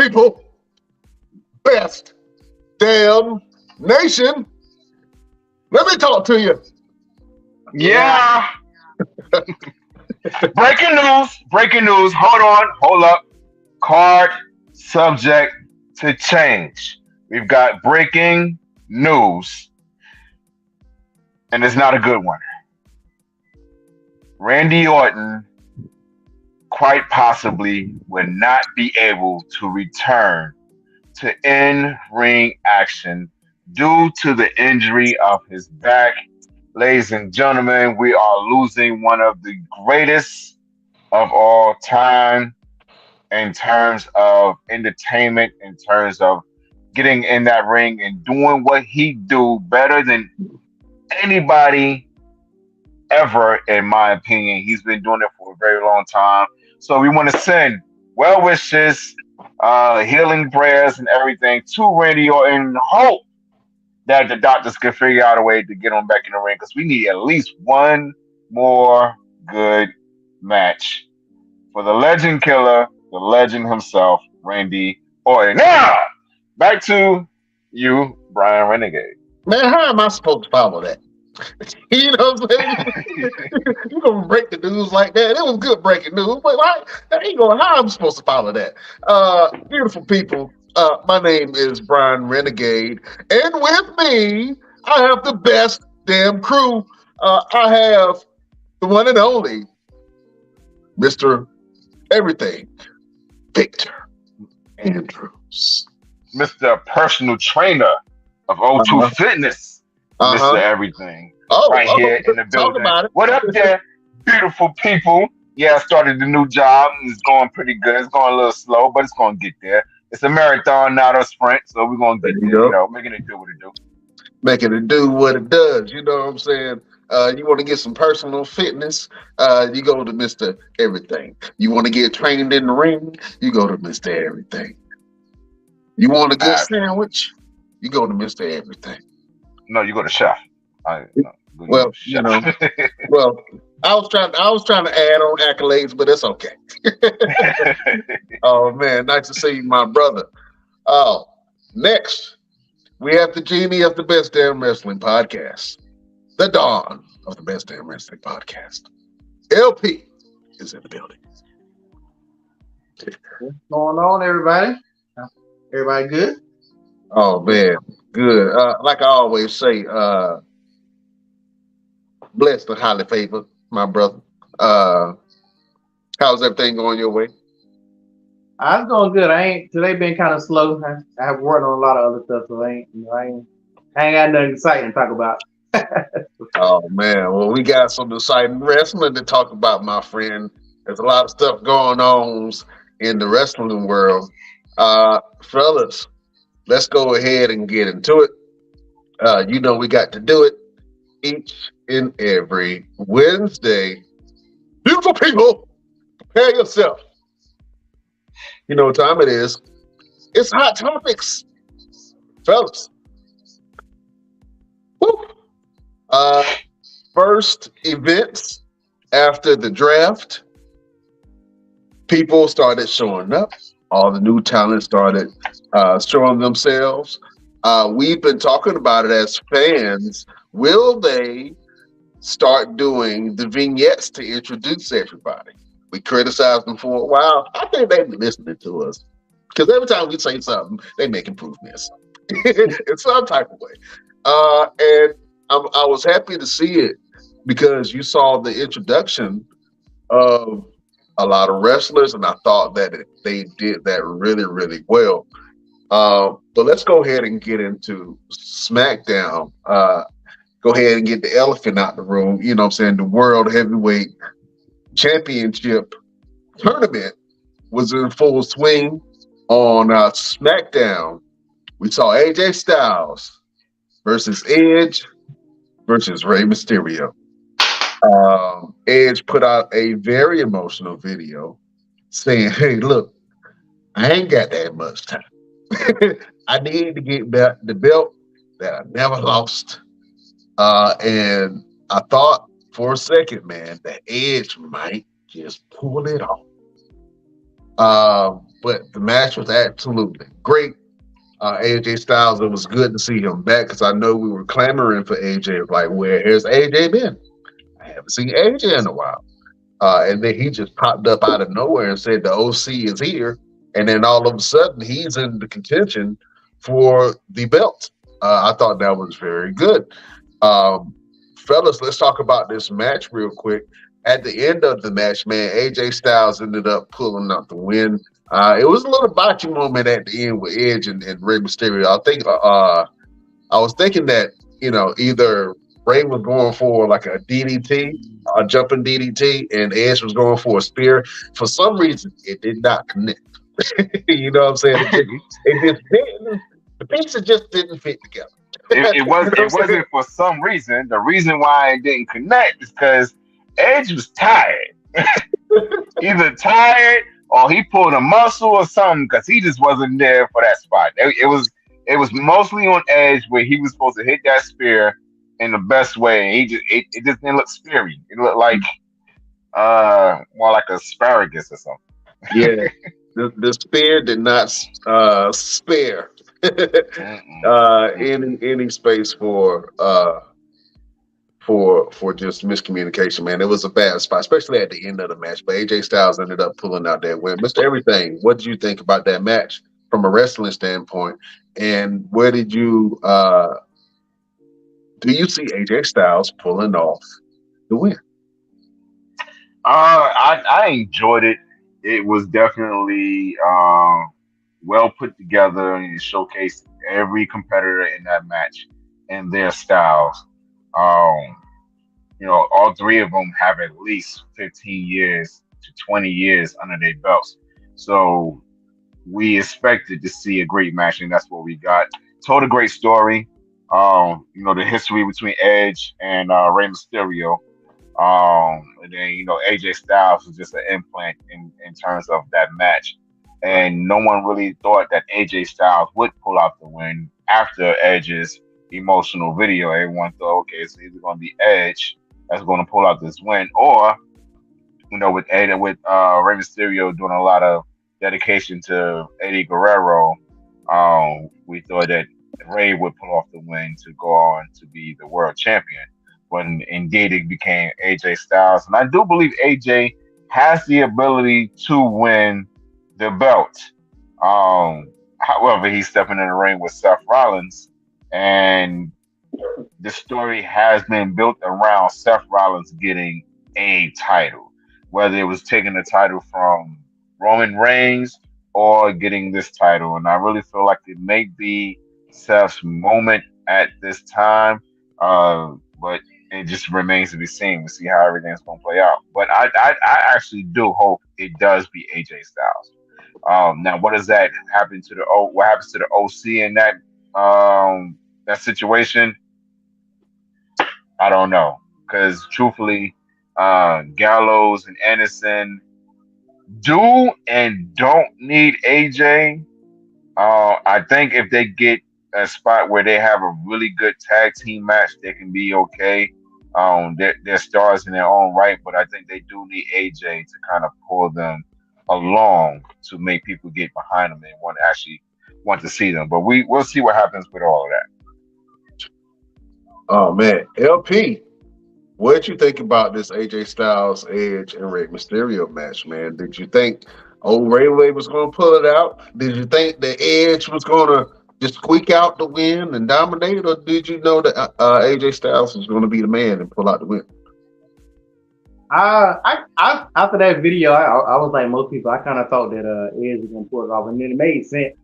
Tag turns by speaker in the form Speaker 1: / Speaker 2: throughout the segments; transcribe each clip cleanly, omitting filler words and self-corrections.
Speaker 1: people, best damn nation. Let me talk to you.
Speaker 2: Yeah. Breaking news. Breaking news. Hold on. Hold up. Card subject to change. We've got breaking news, and it's not a good one. Randy Orton quite possibly will not be able to return to in ring action due to the injury of his back. Ladies and gentlemen, we are losing one of the greatest of all time in terms of entertainment, in terms of getting in that ring and doing what he do better than anybody ever, in my opinion. He's been doing it for a very long time. So we want to send well wishes, healing prayers, and everything to Randy Orton. Hope that the doctors can figure out a way to get him back in the ring because we need at least one more good match for the legend killer, the legend himself, Randy Orton. Now, back to you, Brian Renegade.
Speaker 1: Man, how am I supposed to follow that? You know what I'm saying? You gonna break the news like that? It was good breaking news, but how I'm supposed to follow that? Beautiful people. My name is Brian Renegade, and with me, I have the best damn crew. I have the one and only Mr. Everything, Victor Andrews.
Speaker 2: Mr. Personal Trainer of O2 Fitness, Mr. Everything, here in the building. What up there, beautiful people? Yeah, I started the new job and it's going pretty good. It's going a little slow, but it's going to get there. It's a marathon, not a sprint, so we're going to get there, making it do what it do.
Speaker 1: Making it do what it does, you know what I'm saying? You want to get some personal fitness, you go to Mr. Everything. You want to get trained in the ring, you go to Mr. Everything. You want a good sandwich, you go to Mr. Everything.
Speaker 2: No, you go to Chef.
Speaker 1: Well, I was trying to add on accolades, but it's okay. Oh man, nice to see you, my brother. Next, we have the genie of the Best Damn Wrestling Podcast, the dawn of the Best Damn Wrestling Podcast. LP is in the building.
Speaker 3: What's going on, everybody? Everybody good?
Speaker 1: Oh man, good. Like I always say, blessed and highly favored, my brother. How's everything going your way?
Speaker 3: I'm going good. Today been kind of slow. I have worked on a lot of other stuff, so I ain't got nothing exciting to talk about.
Speaker 1: Oh man, well we got some exciting wrestling to talk about, my friend. There's a lot of stuff going on in the wrestling world. Fellas, let's go ahead and get into it. We got to do it each and every Wednesday. Beautiful people, prepare yourself. You know what time it is. It's Hot Topics. Fellas. Woo. First events after the draft, people started showing up. All the new talent started showing themselves. We've been talking about it as fans. Will they start doing the vignettes to introduce everybody? We criticized them for a while. I think they've been listening to us because every time we say something, they make improvements in some type of way. And I was happy to see it because you saw the introduction of a lot of wrestlers, and I thought that they did that really, really well. But let's go ahead and get into SmackDown. Go ahead and get the elephant out the room. You know what I'm saying? The World Heavyweight Championship tournament was in full swing on SmackDown. We saw AJ Styles versus Edge versus Rey Mysterio. Edge put out a very emotional video saying, hey, look, I ain't got that much time. I need to get back the belt that I never lost. And I thought for a second, man, that Edge might just pull it off. But the match was absolutely great. AJ Styles, it was good to see him back because I know we were clamoring for AJ. Like, where has AJ been? I haven't seen AJ in a while. And then he just popped up out of nowhere and said the OC is here. And then all of a sudden, he's in the contention for the belt. I thought that was very good. Um, Fellas, let's talk about this match real quick. At the end of the match, man, AJ Styles ended up pulling out the win. It was a little botchy moment at the end with Edge and Rey Mysterio. I was thinking that either Rey was going for like a DDT, a jumping DDT, and Edge was going for a spear. For some reason, it did not connect. You know what I'm saying? It just didn't. The pieces just didn't fit together.
Speaker 2: It wasn't for some reason. The reason why it didn't connect is because Edge was tired. Either tired or he pulled a muscle or something because he just wasn't there for that spot. It was mostly on Edge where he was supposed to hit that spear in the best way. And it just didn't look speary. It looked like more like asparagus or something.
Speaker 1: Yeah, the spear did not spare any space for just miscommunication, man. It was a bad spot, especially at the end of the match. But AJ Styles ended up pulling out that win. Mr. Everything, what did you think about that match from a wrestling standpoint? And where did you do you see AJ Styles pulling off the win?
Speaker 2: I enjoyed it. It was definitely well put together and it showcased every competitor in that match and their styles. Um, all three of them have at least 15 years to 20 years under their belts. So we expected to see a great match, and that's what we got. Told a great story. The history between Edge and Rey Mysterio. And then AJ Styles was just an implant in terms of that match. And no one really thought that AJ Styles would pull out the win after Edge's emotional video. Everyone thought, okay, it's either going to be Edge that's going to pull out this win, or with Rey Mysterio doing a lot of dedication to Eddie Guerrero, we thought that Rey would pull off the win to go on to be the world champion. When indeed it became AJ Styles, and I do believe AJ has the ability to win the belt. However, he's stepping in the ring with Seth Rollins, and the story has been built around Seth Rollins getting a title, whether it was taking the title from Roman Reigns or getting this title. And I really feel like it may be Seth's moment at this time, but it just remains to be seen. We'll see how everything's going to play out. But I actually do hope it does be AJ Styles. Now, what does that happen to what happens to the OC in that situation? I don't know, because truthfully, Gallows and Anderson do and don't need AJ. I think if they get a spot where they have a really good tag team match, they can be okay. They're stars in their own right, but I think they do need AJ to kind of pull them along to make people get behind them and want to see them. But we'll see what happens with all of that.
Speaker 1: Oh man, LP, what did you think about this AJ Styles, Edge, and Rey Mysterio match, man? Did you think old Ray was going to pull it out? Did you think the Edge was going to just squeak out the win and dominate, or did you know that AJ Styles was going to be the man and pull out the win?
Speaker 3: After that video, I was like most people. I kind of thought that Edge was going to pull it off, and then it made sense.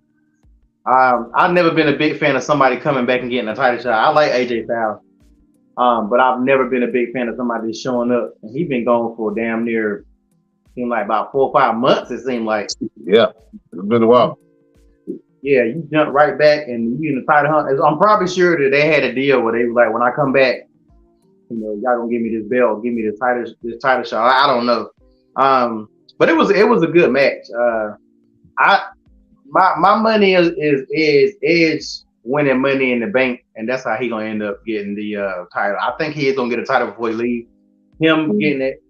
Speaker 3: I've never been a big fan of somebody coming back and getting a title shot. I like AJ Styles, but I've never been a big fan of somebody just showing up. And he's been gone for damn near, seemed like about 4 or 5 months. It seemed like.
Speaker 1: Yeah, it's been a while.
Speaker 3: Yeah, you jump right back and you in the title hunt. I'm probably sure that they had a deal where they was like, when I come back, y'all gonna give me this belt, give me this title shot. I don't know. But it was a good match. My money is Edge winning Money in the Bank, and that's how he gonna end up getting the title. I think he is gonna get a title before he leaves. Him getting it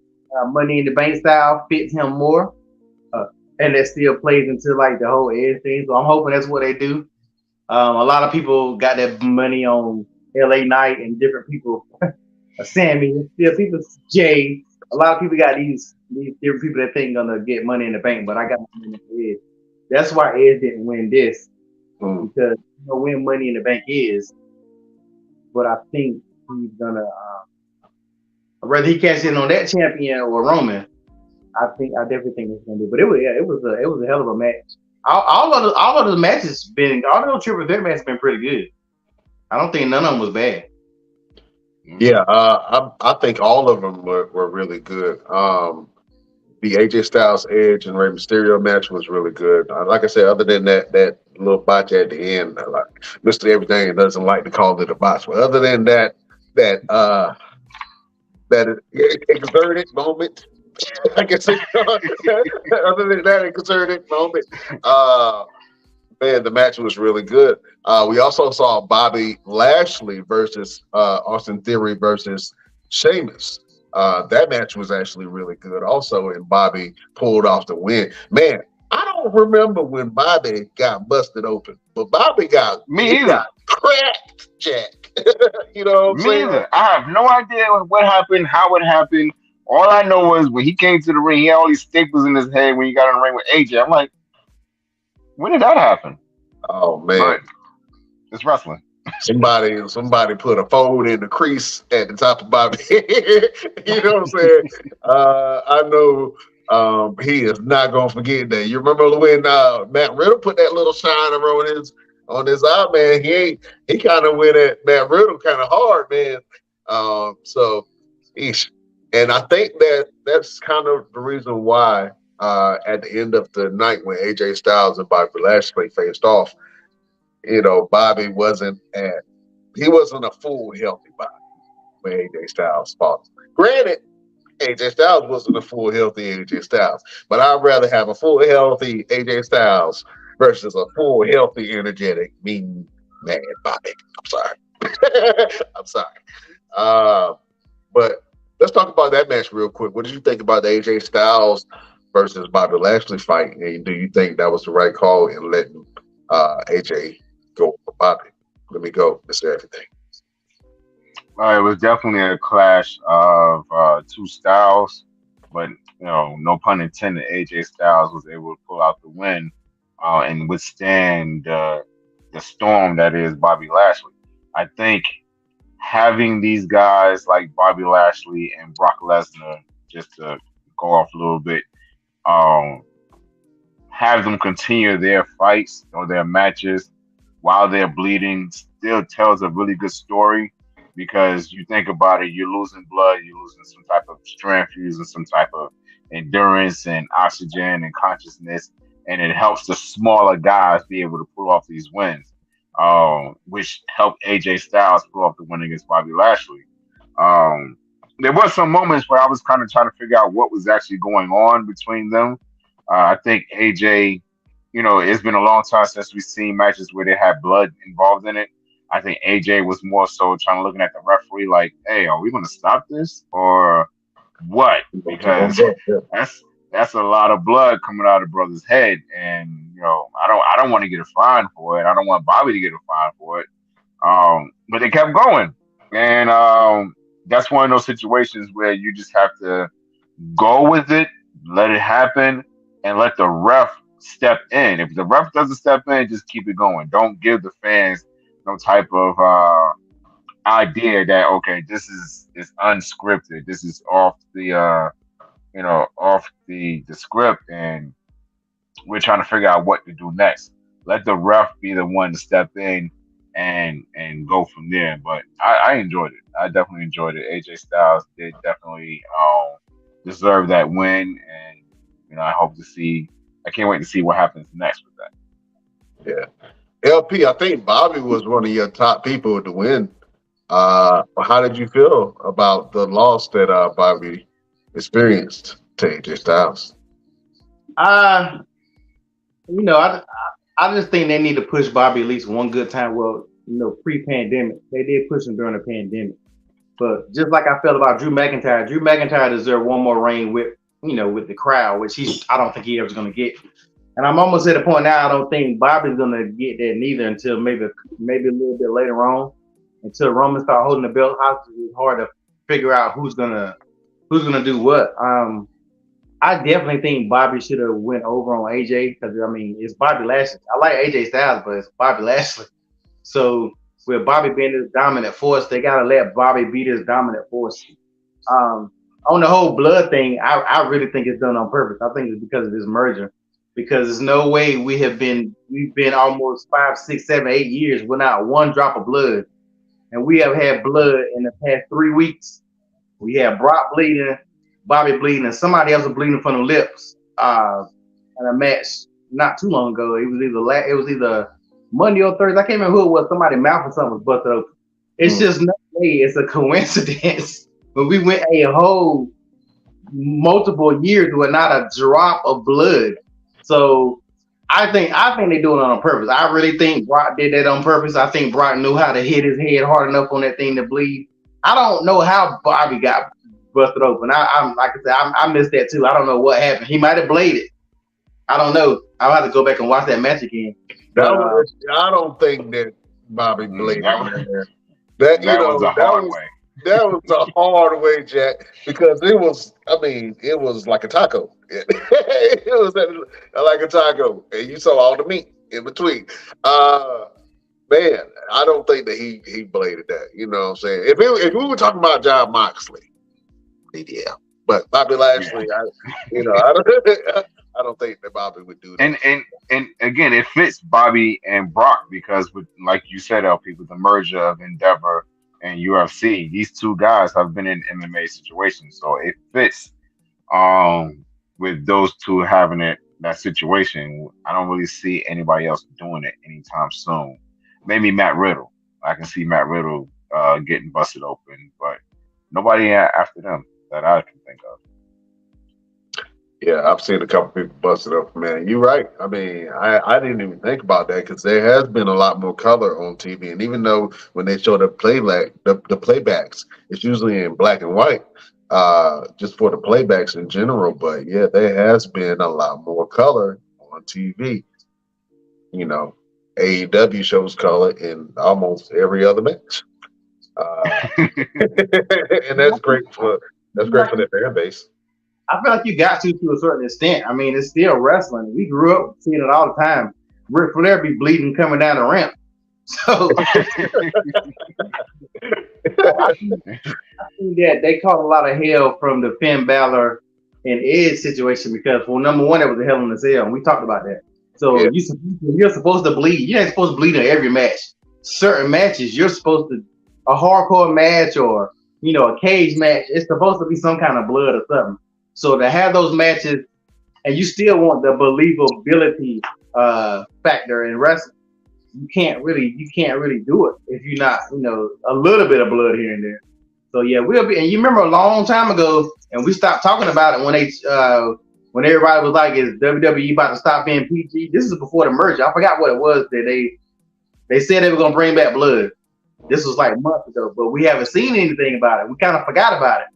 Speaker 3: Money in the Bank style fits him more. and that still plays into like the whole Edge thing. So I'm hoping that's what they do. A lot of people got that money on LA Knight and different people, Sammy, still people, Jay. A lot of people got these different people that think gonna get money in the bank, but I got money in the Edge. That's why Edge didn't win this because you know when Money in the Bank is. But I think he's gonna whether he cashes in on that champion or Roman. I definitely think it's gonna do. But it was a hell of a match. All of the matches been all of those triple threat matches been pretty good. I don't think none of them was bad.
Speaker 1: Yeah, I think all of them were really good. The AJ Styles Edge and Rey Mysterio match was really good. Like I said, other than that little botch at the end, like Mr. Everything doesn't like to call it a botch, but other than that exerted moment, I guess other than that exerted moment, man, the match was really good. We also saw Bobby Lashley versus Austin Theory versus Sheamus. That match was actually really good also, and Bobby pulled off the win. Man, I don't remember when Bobby got busted open, but Bobby got cracked, Jack. You know what I'm saying?
Speaker 2: Either. I have no idea what happened, how it happened. All I know was when he came to the ring, he had all these staples in his head when he got in the ring with AJ. I'm like, when did that happen?
Speaker 1: Oh man,
Speaker 2: but it's wrestling.
Speaker 1: Somebody put a fold in the crease at the top of Bobby. You know what I'm saying? I know he is not gonna forget that. You remember when Matt Riddle put that little shiner on his eye, man? He kind of went at Matt Riddle kind of hard, man. And I think that's kind of the reason why at the end of the night when AJ Styles and Bobby Lashley faced off, you know, Bobby wasn't a full healthy Bobby when AJ Styles fought. Granted, AJ Styles wasn't a full healthy AJ Styles, but I'd rather have a full healthy AJ Styles versus a full healthy, energetic, mean, mad Bobby. I'm sorry. I'm sorry. But let's talk about that match real quick. What did you think about the AJ Styles versus Bobby Lashley fight? And do you think that was the right call in letting AJ go for Bobby? Let me go, Mr. Everything.
Speaker 2: It was definitely a clash of two styles, but you know, no pun intended. AJ Styles was able to pull out the win and withstand the storm that is Bobby Lashley. I think having these guys like Bobby Lashley and Brock Lesnar, just to go off a little bit, have them continue their fights or their matches while they're bleeding still tells a really good story, because you think about it, you're losing blood, you're losing some type of strength, you're losing some type of endurance and oxygen and consciousness, and it helps the smaller guys be able to pull off these wins, which helped AJ Styles pull off the win against Bobby Lashley. There were some moments where I was kind of trying to figure out what was actually going on between them. I think AJ, you know, it's been a long time since we've seen matches where they had blood involved in it. I think AJ was more so looking at the referee like, hey, are we going to stop this or what? Because that's a lot of blood coming out of brother's head. And, you know, I don't want to get a fine for it. I don't want Bobby to get a fine for it. But they kept going. And that's one of those situations where you just have to go with it, let it happen, and let the ref step in. If the ref doesn't step in, just keep it going. Don't give the fans no type of idea that, okay, this is unscripted. This is off the off the script, and we're trying to figure out what to do next. Let the ref be the one to step in and go from there. But I enjoyed it. I definitely enjoyed it. AJ Styles did definitely deserve that win, and you know, I can't wait to see what happens next with that.
Speaker 1: Yeah. LP, I think Bobby was one of your top people to win. How did you feel about the loss that Bobby experienced to AJ Styles?
Speaker 3: You know, I just think they need to push Bobby at least one good time. Well, you know, pre-pandemic, they did push him during the pandemic. But just like I felt about Drew McIntyre deserved one more reign with with the crowd, which I don't think he ever's going to get. And I'm almost at the point now. I don't think Bobby's going to get that neither until maybe a little bit later on. Until Roman start holding the belt hostage, it's hard to figure out who's gonna do what. I definitely think Bobby should have went over on AJ because it's Bobby Lashley. I like AJ Styles, but it's Bobby Lashley. So with Bobby being this dominant force, they gotta let Bobby be this dominant force. On the whole blood thing, I really think it's done on purpose. I think it's because of this merger. Because there's no way we've been almost 5, 6, 7, 8 years without one drop of blood. And we have had blood in the past 3 weeks. We had Brock bleeding, Bobby bleeding, and somebody else was bleeding from the lips. In a match not too long ago. It was either Monday or Thursday. I can't remember who it was. Somebody's mouth or something was busted open. It's just no way it's a coincidence. But we went a whole multiple years with not a drop of blood. So I think they're doing it on purpose. I really think Brock did that on purpose. I think Brock knew how to hit his head hard enough on that thing to bleed. I don't know how Bobby got busted open. I'm like I said, I missed that too. I don't know what happened. He might have bladed. I don't know. I'll have to go back and watch that match again.
Speaker 1: I don't think that Bobby bladed.
Speaker 2: That was a hard way.
Speaker 1: That was a hard way, Jack, because it was like a taco. It was like a taco, and you saw all the meat in between. Man, I don't think that he bladed that. You know what I'm saying? If we were talking about Jon Moxley, yeah. But Bobby Lashley, I don't think that Bobby would do that.
Speaker 2: And again, it fits Bobby and Brock because, like you said, LP, with the merger of Endeavor and UFC, these two guys have been in MMA situations, so it fits. With those two having that situation, I don't really see anybody else doing it anytime soon. Maybe Matt Riddle. I can see Matt Riddle getting busted open, but nobody after them that I can think of.
Speaker 1: Yeah, I've seen a couple people busted up, man. You're right. I mean, I didn't even think about that because there has been a lot more color on TV. And even though when they show the playbacks, it's usually in black and white, just for the playbacks in general. But yeah, there has been a lot more color on TV. AEW shows color in almost every other match. And that's great for their fan base.
Speaker 3: I feel like you got to a certain extent. I mean, it's still wrestling. We grew up seeing it all the time. Ric Flair be bleeding coming down the ramp. So I think that they caught a lot of hell from the Finn Balor and Edge situation because, well, number one, it was a Hell in a Cell, and we talked about that. So you're supposed to bleed. You're not supposed to bleed in every match. Certain matches, you're supposed to a hardcore match or a cage match. It's supposed to be some kind of blood or something. So to have those matches, and you still want the believability factor in wrestling, you can't really do it if you're not, a little bit of blood here and there. So yeah, we'll be. And you remember a long time ago, and we stopped talking about it when everybody was like, "Is WWE about to stop being PG?" This is before the merger. I forgot what it was that they said they were gonna bring back blood. This was like months ago, but we haven't seen anything about it. We kind of forgot about it.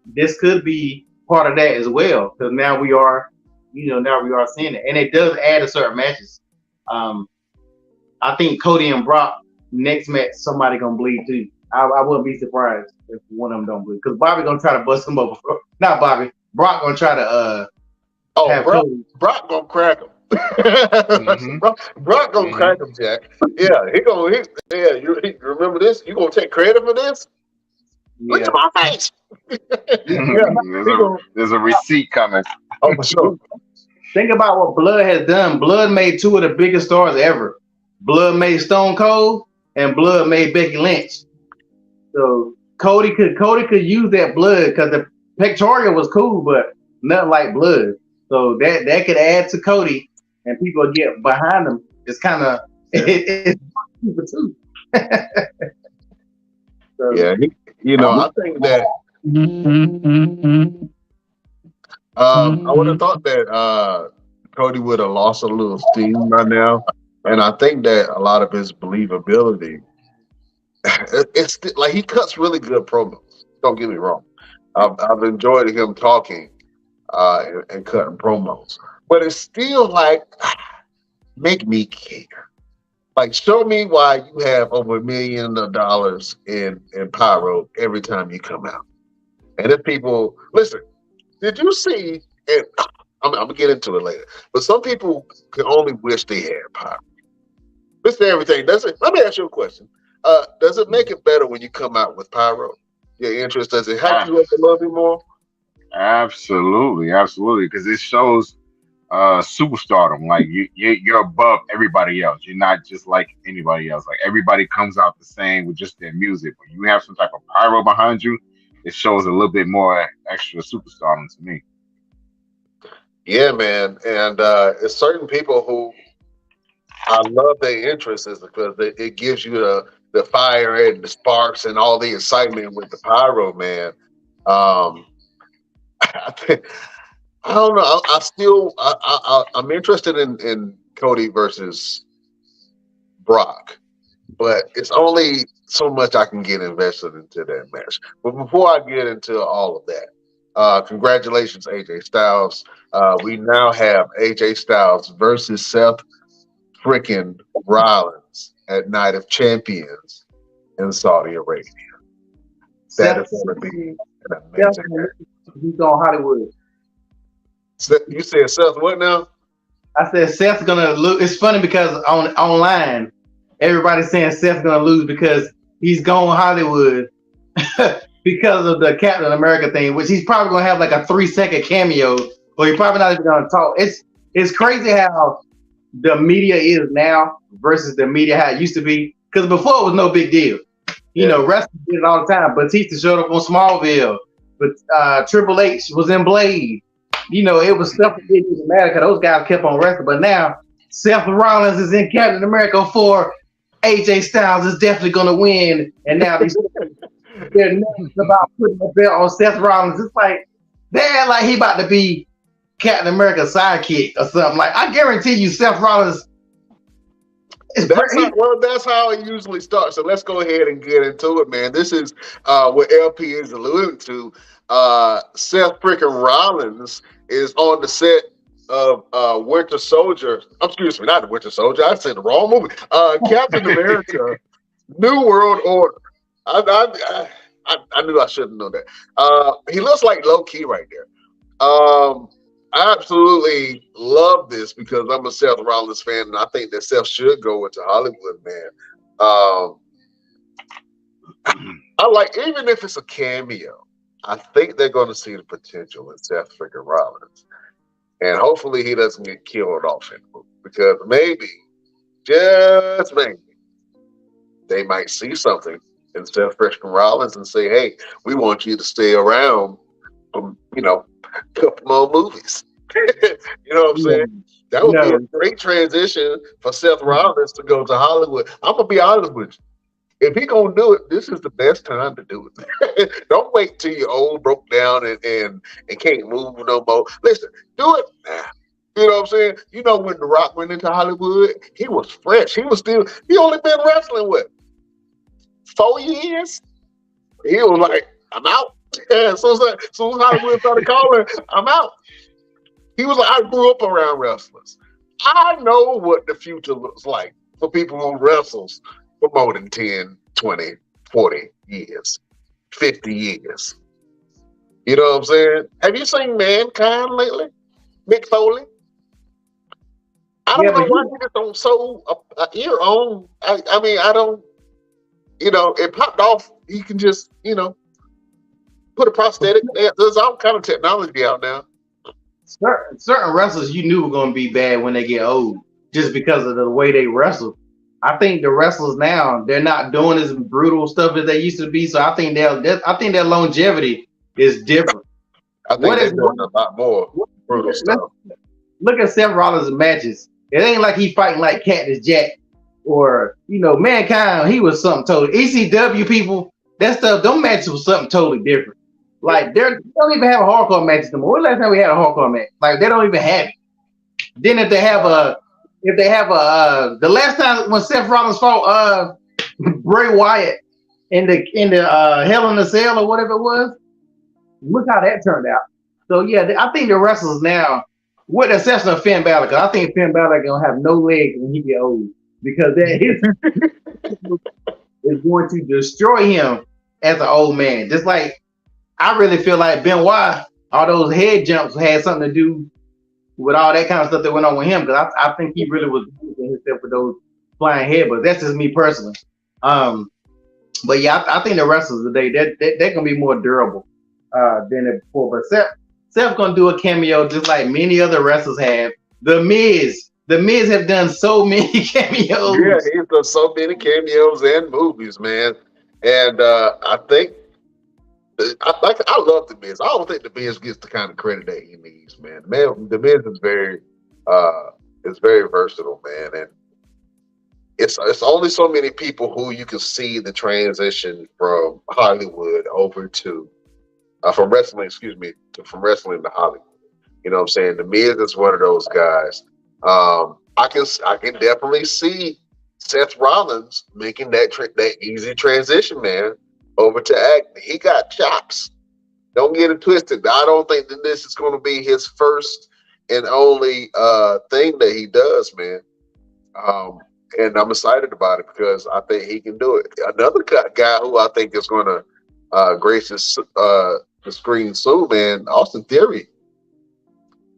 Speaker 3: This could be part of that as well, because now we are seeing it, and it does add to certain matches. I think Cody and Brock next match somebody gonna bleed too. I wouldn't be surprised if one of them don't bleed, because Bobby gonna try to bust him over. Not Bobby, Brock gonna try to
Speaker 1: Brock gonna crack him. Mm-hmm. Brock gonna crack him, Jack. Yeah, you remember this? You gonna take credit for this? Look at my face.
Speaker 2: There's a receipt coming.
Speaker 1: Oh, for sure.
Speaker 3: Think about what Blood has done. Blood made two of the biggest stars ever. Blood made Stone Cold, and Blood made Becky Lynch. So Cody could use that blood because the pectoral was cool, but nothing like Blood. So that could add to Cody, and people get behind him. It's kind of it's too. So,
Speaker 1: yeah, I think that I would have thought that Cody would have lost a little steam by now, and I think that a lot of his believability, it's like he cuts really good promos. Don't get me wrong, I've enjoyed him talking, and cutting promos. But it's still like, make me care. Like, show me why you have over $1 million in pyro every time you come out. And if people listen, did you see? And I'm gonna get into it later. But some people can only wish they had pyro. Mr. Everything, does it? Let me ask you a question. Does it make it better when you come out with pyro? Your interest, does it help
Speaker 2: Ah,
Speaker 1: you love you more?
Speaker 2: absolutely, absolutely, because it shows superstardom. Like you're above everybody else. You're not just like anybody else. Like everybody comes out the same with just their music. When you have some type of pyro behind you, it shows a little bit more extra superstardom to me.
Speaker 1: Yeah, man. And it's certain people who I love their interests is because it gives you the fire and the sparks and all the excitement with the pyro, man. Um, I think I don't know. I still I'm interested in Cody versus Brock, but it's only so much I can get invested into that match. But before I get into all of that, congratulations, AJ Styles. We now have AJ Styles versus Seth freaking Rollins at Night of Champions in Saudi Arabia. That
Speaker 3: Seth,
Speaker 1: is going to be an
Speaker 3: Seth,
Speaker 1: amazing match.
Speaker 3: he's on Hollywood.
Speaker 1: You said Seth what now?
Speaker 3: I said Seth's gonna lose. It's funny because online, everybody's saying Seth's gonna lose because he's gone Hollywood because of the Captain America thing, which he's probably gonna have like a 3-second cameo, or he's probably not even gonna talk. It's crazy how the media is now versus the media how it used to be. Because before it was no big deal. You know, wrestling did it all the time. Batista showed up on Smallville, but Triple H was in Blade. You know, it was stuff that didn't even matter because those guys kept on wrestling. But now Seth Rollins is in Captain America 4. AJ Styles is definitely going to win. And now they're nervous about putting the belt on Seth Rollins. It's like, they're like he about to be Captain America's sidekick or something. Like, I guarantee you Seth Rollins is
Speaker 1: That's how it usually starts. So let's go ahead and get into it, man. This is what LP is alluding to. Seth freaking Rollins is on the set of Winter Soldier. Excuse me, not the Winter Soldier. I said the wrong movie. Captain America, New World Order. I knew I shouldn't know that. He looks like low key right there. I absolutely love this because I'm a Seth Rollins fan, and I think that Seth should go into Hollywood, man. I like, even if it's a cameo, I think they're going to see the potential in Seth freaking Rollins. And hopefully he doesn't get killed off in the movie because maybe, just maybe, they might see something in Seth freaking Rollins and say, hey, we want you to stay around a couple more movies. You know what I'm saying? That would be a great transition for Seth Rollins to go to Hollywood. I'm going to be honest with you. If he gonna do it, this is the best time to do it. Don't wait till you're old, broke down, and can't move no more. Listen, do it now. You know what I'm saying? You know, when The Rock went into Hollywood, he was fresh. He only been wrestling with 4 years. He was like, I'm out. As soon as Hollywood started calling, I'm out. He was like, I grew up around wrestlers. I know what the future looks like for people who wrestles for more than 10, 20, 40 years, 50 years. You know what I'm saying? Have you seen Mankind lately? Mick Foley? I don't know why he just don't sew a ear on. I mean, I don't, it popped off. You can just, put a prosthetic there. There's all kind of technology out now.
Speaker 3: Certain wrestlers you knew were going to be bad when they get old just because of the way they wrestle. I think the wrestlers now, they're not doing as brutal stuff as they used to be. So I think their longevity is different.
Speaker 1: I think they're doing a lot more brutal stuff.
Speaker 3: Look at Seth Rollins' matches. It ain't like he fighting like Cactus Jack or, Mankind. He was something totally. ECW people, that stuff, them matches was something totally different. Like, they don't even have a hardcore match anymore. When last time we had a hardcore match? Like, they don't even have it. Then if they have the last time when Seth Rollins fought Bray Wyatt in the Hell in a Cell or whatever it was, look how that turned out. So yeah, I think the wrestlers now, with the exception of Finn Balor, because I think Finn Balor gonna have no legs when he get old because that his is going to destroy him as an old man. Just like I really feel like Benoit, all those head jumps had something to do with all that kind of stuff that went on with him because I think he really was losing himself with those flying head. But that's just me personally. Um, but yeah, I think the wrestlers today they're gonna be more durable than it before. But Seth's gonna do a cameo just like many other wrestlers have. The Miz have done so many cameos.
Speaker 1: Yeah, he's done so many cameos and movies, man. And I think I love the Miz. I don't think the Miz gets the kind of credit that he needs, man. Man, the Miz is very versatile, man, and it's only so many people who you can see the transition from Hollywood over to from wrestling, excuse me, from wrestling to Hollywood. You know what I'm saying? The Miz is one of those guys. I can definitely see Seth Rollins making that easy transition, man, over to acting. He got chops. Don't get it twisted. I don't think that this is going to be his first and only thing that he does, man. Um, and I'm excited about it because I think he can do it. Another guy who I think is going to grace the screen soon, man, Austin Theory.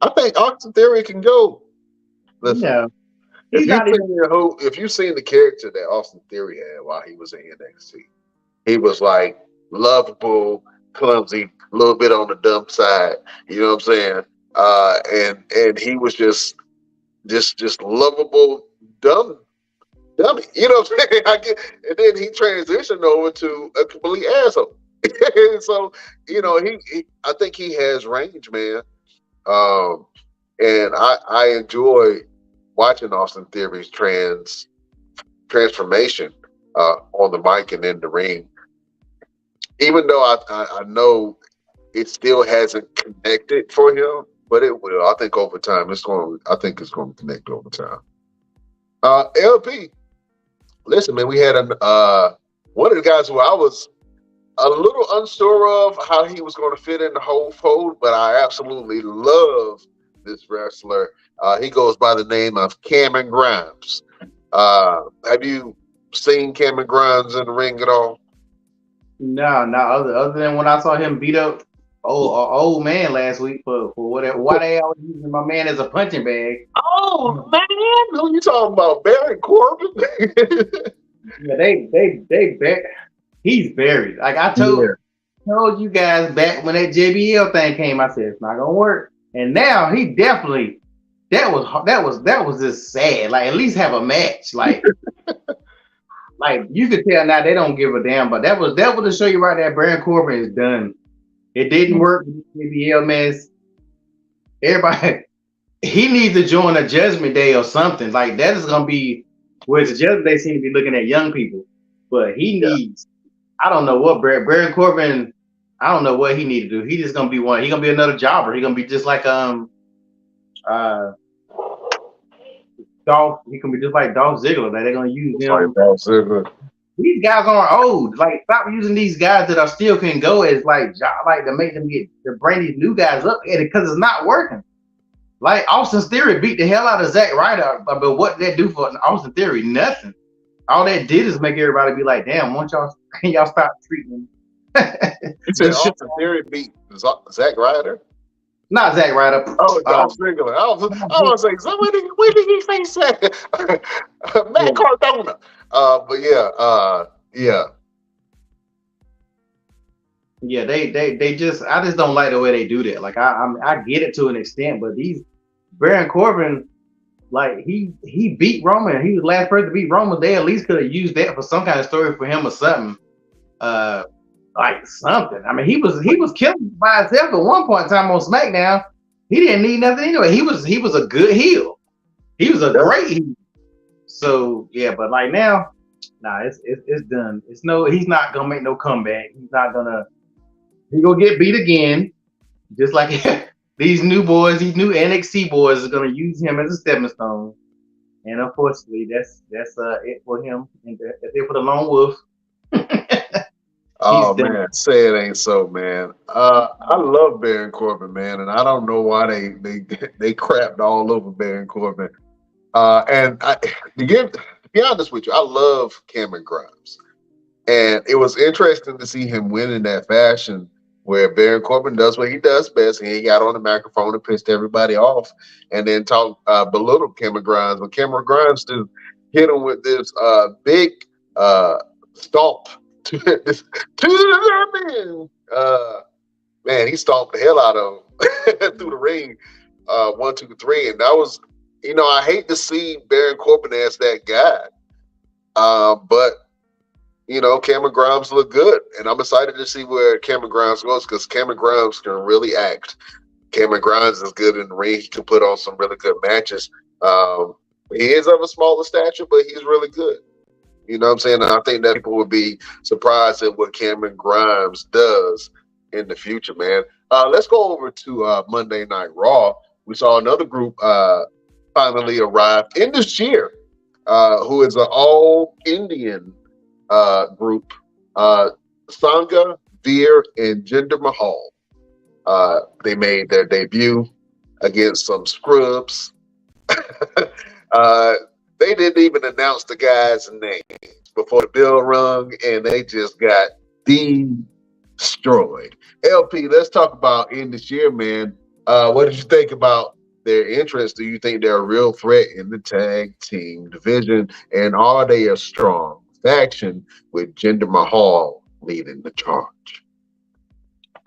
Speaker 1: I think Austin Theory can go. Listen,
Speaker 3: Yeah,
Speaker 1: if
Speaker 3: he's
Speaker 1: you
Speaker 3: not even.
Speaker 1: if you've seen the character that Austin Theory had while he was in NXT, he was like lovable, clumsy, a little bit on the dumb side. You know what I'm saying? And he was just lovable, dummy. You know what I'm saying? And then he transitioned over to a complete asshole. So I think he has range, man. Um, and I enjoy watching Austin Theory's transformation on the mic and in the ring. Even though I know it still hasn't connected for him, but it will. I think over time I think it's going to connect over time. LP, listen, man, we had one of the guys who I was a little unsure of how he was going to fit in the whole fold, but I absolutely love this wrestler. He goes by the name of Cameron Grimes. Have you seen Cameron Grimes in the ring at all?
Speaker 3: No, other than when I saw him beat up old man last week for whatever why they always using my man as a punching bag.
Speaker 1: Oh man, who you talking about? Baron Corbin?
Speaker 3: Yeah, he's buried. Like I told you guys back when that JBL thing came, I said it's not gonna work. And now he definitely that was just sad. Like at least have a match. Like you could tell now they don't give a damn. But that was to show you right there. Baron Corbin is done. It didn't work with the JBL mess. Everybody, he needs to join a Judgment Day or something. Like that is gonna be where the Judgment Day seem to be looking at young people, but he needs. I don't know what Baron Corbin. I don't know what he need to do. He just gonna be one. He gonna be another jobber. He gonna be just like Dolph. He can be just like Dolph Ziggler. That they're gonna use him. These guys aren't old. Like stop using these guys that are still can go as like to make them to bring these new guys up because it's not working. Like Austin Theory beat the hell out of Zack Ryder, but what did that do for Austin Theory? Nothing. All that did is make everybody be like, "Damn, can y'all stop treating?"
Speaker 1: You said Austin Theory beat Zack Ryder?
Speaker 3: Not Zack Ryder.
Speaker 1: Oh, Dolph Ziggler. I was saying, so when did he face that? Matt Cardona. But yeah.
Speaker 3: Yeah, they just I just don't like the way they do that. Like I get it to an extent, but these Baron Corbin, like he beat Roman. He was the last person to beat Roman. They at least could have used that for some kind of story for him or something. Like something. I mean, he was killing by himself at one point in time on SmackDown. He didn't need nothing anyway. He was a good heel. He was a great heel. So yeah, but like now, nah, it's done. He's not gonna make no comeback. He's gonna get beat again. Just like these new NXT boys are gonna use him as a stepping stone. And unfortunately, that's it for him. And that's it for the Lone Wolf. He's
Speaker 1: Oh
Speaker 3: done.
Speaker 1: man, say it ain't so, man. I love Baron Corbin, man, and I don't know why they crapped all over Baron Corbin. And I, to be honest with you, I love Cameron Grimes. And it was interesting to see him win in that fashion where Baron Corbin does what he does best. He got on the microphone and pissed everybody off and then talk belittle Cameron Grimes. But Cameron Grimes just hit him with this big stomp to this to the man. Man, he stomped the hell out of him through the ring. 1, 2, 3. And that was, I hate to see Baron Corbin as that guy. But Cameron Grimes look good, and I'm excited to see where Cameron Grimes goes because Cameron Grimes can really act. Cameron Grimes is good in the ring. He can put on some really good matches. He is of a smaller stature, but he's really good. You know what I'm saying? And I think that people would be surprised at what Cameron Grimes does in the future, man. Let's go over to Monday Night Raw. We saw another group finally arrive in this year, who is an all-Indian group, Sangha, Veer, and Jinder Mahal. They made their debut against some scrubs. They didn't even announce the guys' names before the bell rung, and they just got destroyed. LP, let's talk about in this year, man. What did you think about their entrance? Do you think they're a real threat in the tag team division, and are they a strong faction with Jinder Mahal leading the charge?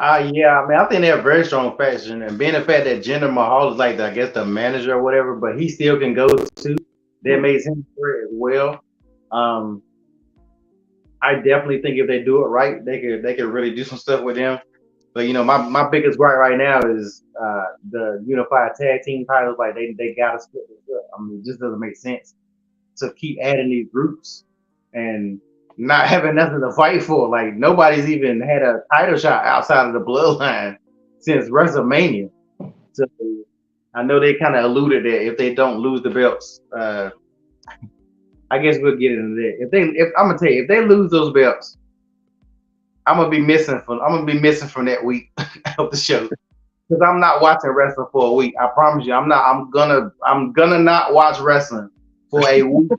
Speaker 3: Yeah, I mean, I think they're a very strong faction, and being the fact that Jinder Mahal is like, I guess, the manager or whatever, but he still can go too. That makes him great as well. I definitely think if they do it right, they could really do some stuff with him. But my biggest gripe right now is the unified tag team titles. Like they gotta split this up. I mean, it just doesn't make sense to keep adding these groups and not having nothing to fight for. Like nobody's even had a title shot outside of the bloodline since WrestleMania. So I know they kind of alluded that if they don't lose the belts, I guess we'll get into that. If I'm gonna tell you, if they lose those belts, I'm gonna be missing from that week of the show because I'm not watching wrestling for a week. I promise you, I'm not. I'm gonna not watch wrestling for a week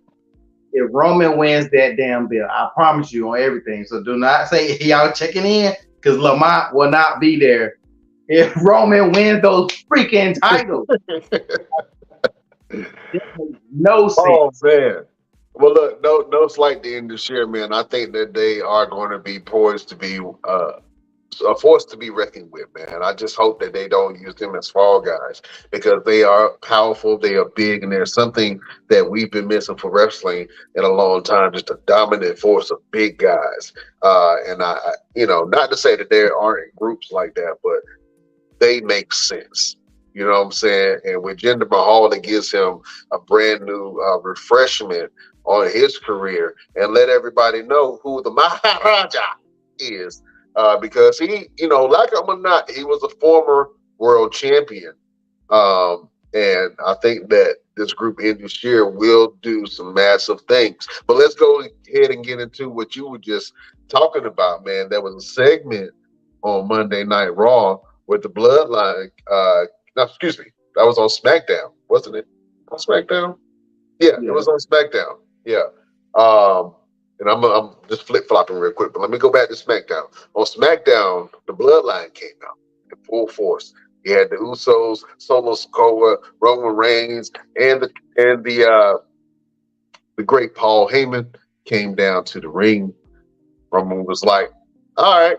Speaker 3: if Roman wins that damn belt. I promise you on everything. So do not say y'all checking in because Lamont will not be there if Roman wins those freaking titles. No sense.
Speaker 1: Oh man. Well, look, no slight to end this year, man. I think that they are going to be poised to be a force to be reckoned with, man. I just hope that they don't use them as fall guys because they are powerful, they are big, and there's something that we've been missing for wrestling in a long time, just a dominant force of big guys. And I, not to say that there aren't groups like that, but they make sense. You know what I'm saying? And with Jinder Mahal, it gives him a brand new refreshment on his career and let everybody know who the Maharaja is. Because he, like him or not, he was a former world champion. And I think that this group in this year will do some massive things. But let's go ahead and get into what you were just talking about, man. There was a segment on Monday Night Raw with the Bloodline. No, excuse me. That was on SmackDown, wasn't it? On SmackDown? Yeah, it was on SmackDown. Yeah. And I'm just flip flopping real quick, but let me go back to SmackDown. On SmackDown, the Bloodline came out in full force. You had the Usos, Solo Sikoa, Roman Reigns, and the great Paul Heyman came down to the ring. Roman was like, "All right."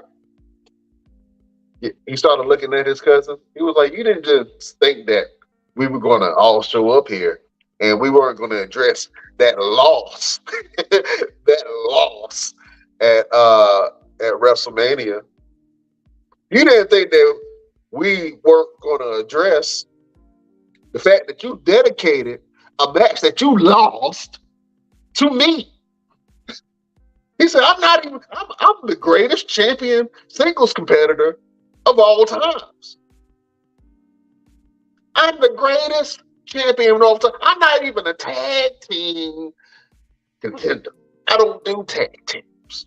Speaker 1: He started looking at his cousin. He was like, "You didn't just think that we were going to all show up here and we weren't going to address that loss, at WrestleMania. You didn't think that we weren't going to address the fact that you dedicated a match that you lost to me." He said, I'm the greatest champion singles competitor of all times. I'm the greatest champion of all time. I'm not even a tag team contender. I don't do tag teams.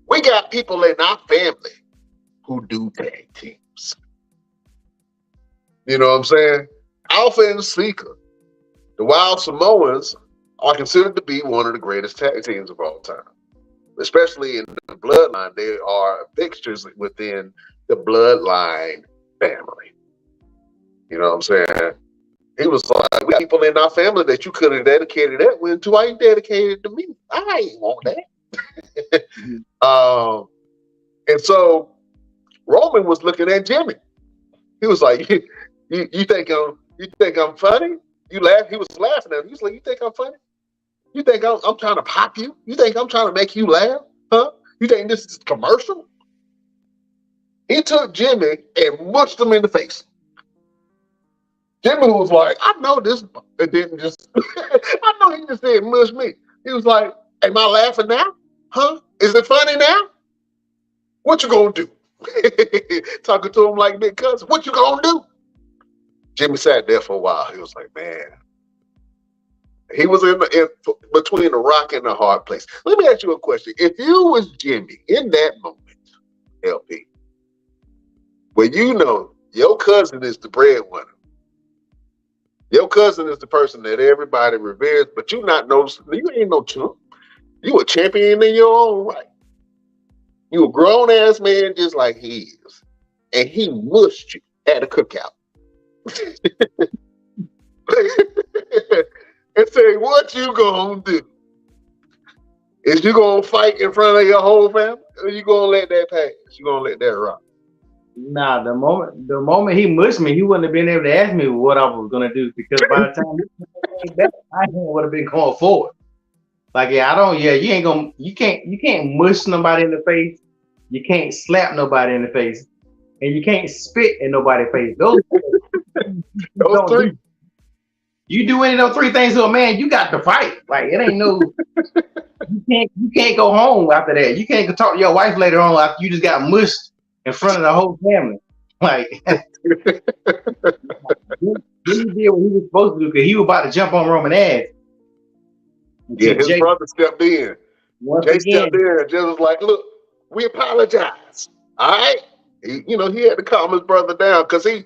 Speaker 1: We got people in our family who do tag teams. You know what I'm saying? Alpha and Seeker, the Wild Samoans are considered to be one of the greatest tag teams of all time. Especially in the Bloodline, they are fixtures within the Bloodline family. You know what I'm saying? He was like, we got people in our family that you could have dedicated that win to. Why you dedicated to me? I ain't want that. And so Roman was looking at Jimmy. He was like, you think I'm funny? You laugh. He was laughing at him. He was like, you think I'm funny? You think I'm trying to pop you? You think I'm trying to make you laugh? Huh? You think this is commercial? He took Jimmy and mushed him in the face. Jimmy was like, I know this. It didn't just, I know he just said mush me. He was like, am I laughing now? Huh? Is it funny now? What you gonna do? Talking to him like big cousin. What you gonna do? Jimmy sat there for a while. He was like, man. He was in between a rock and a hard place. Let me ask you a question. If you was Jimmy in that moment, LP, where you know your cousin is the breadwinner, your cousin is the person that everybody reveres, but you ain't no chump. You a champion in your own right. You a grown ass man just like he is, and he mushed you at a cookout. And say, what you gonna do? Is you gonna fight in front of your whole family, or you gonna let that pass? You gonna let that rock?
Speaker 3: Nah, the moment he mushed me, he wouldn't have been able to ask me what I was gonna do, because by the time he came back, I would have been going forward. Like, you can't mush nobody in the face, you can't slap nobody in the face, and you can't spit in nobody's face. Those three. You do any of those three things to a man, you got to fight. Like, it ain't no. You can't go home after that. You can't go talk to your wife later on after you just got mushed in front of the whole family. Like, he did what he was supposed to do, because he was about to jump on Roman ass.
Speaker 1: Yeah, his brother stepped in. Jay stepped in and just was like, look, we apologize. All right? He had to calm his brother down, because Jimmy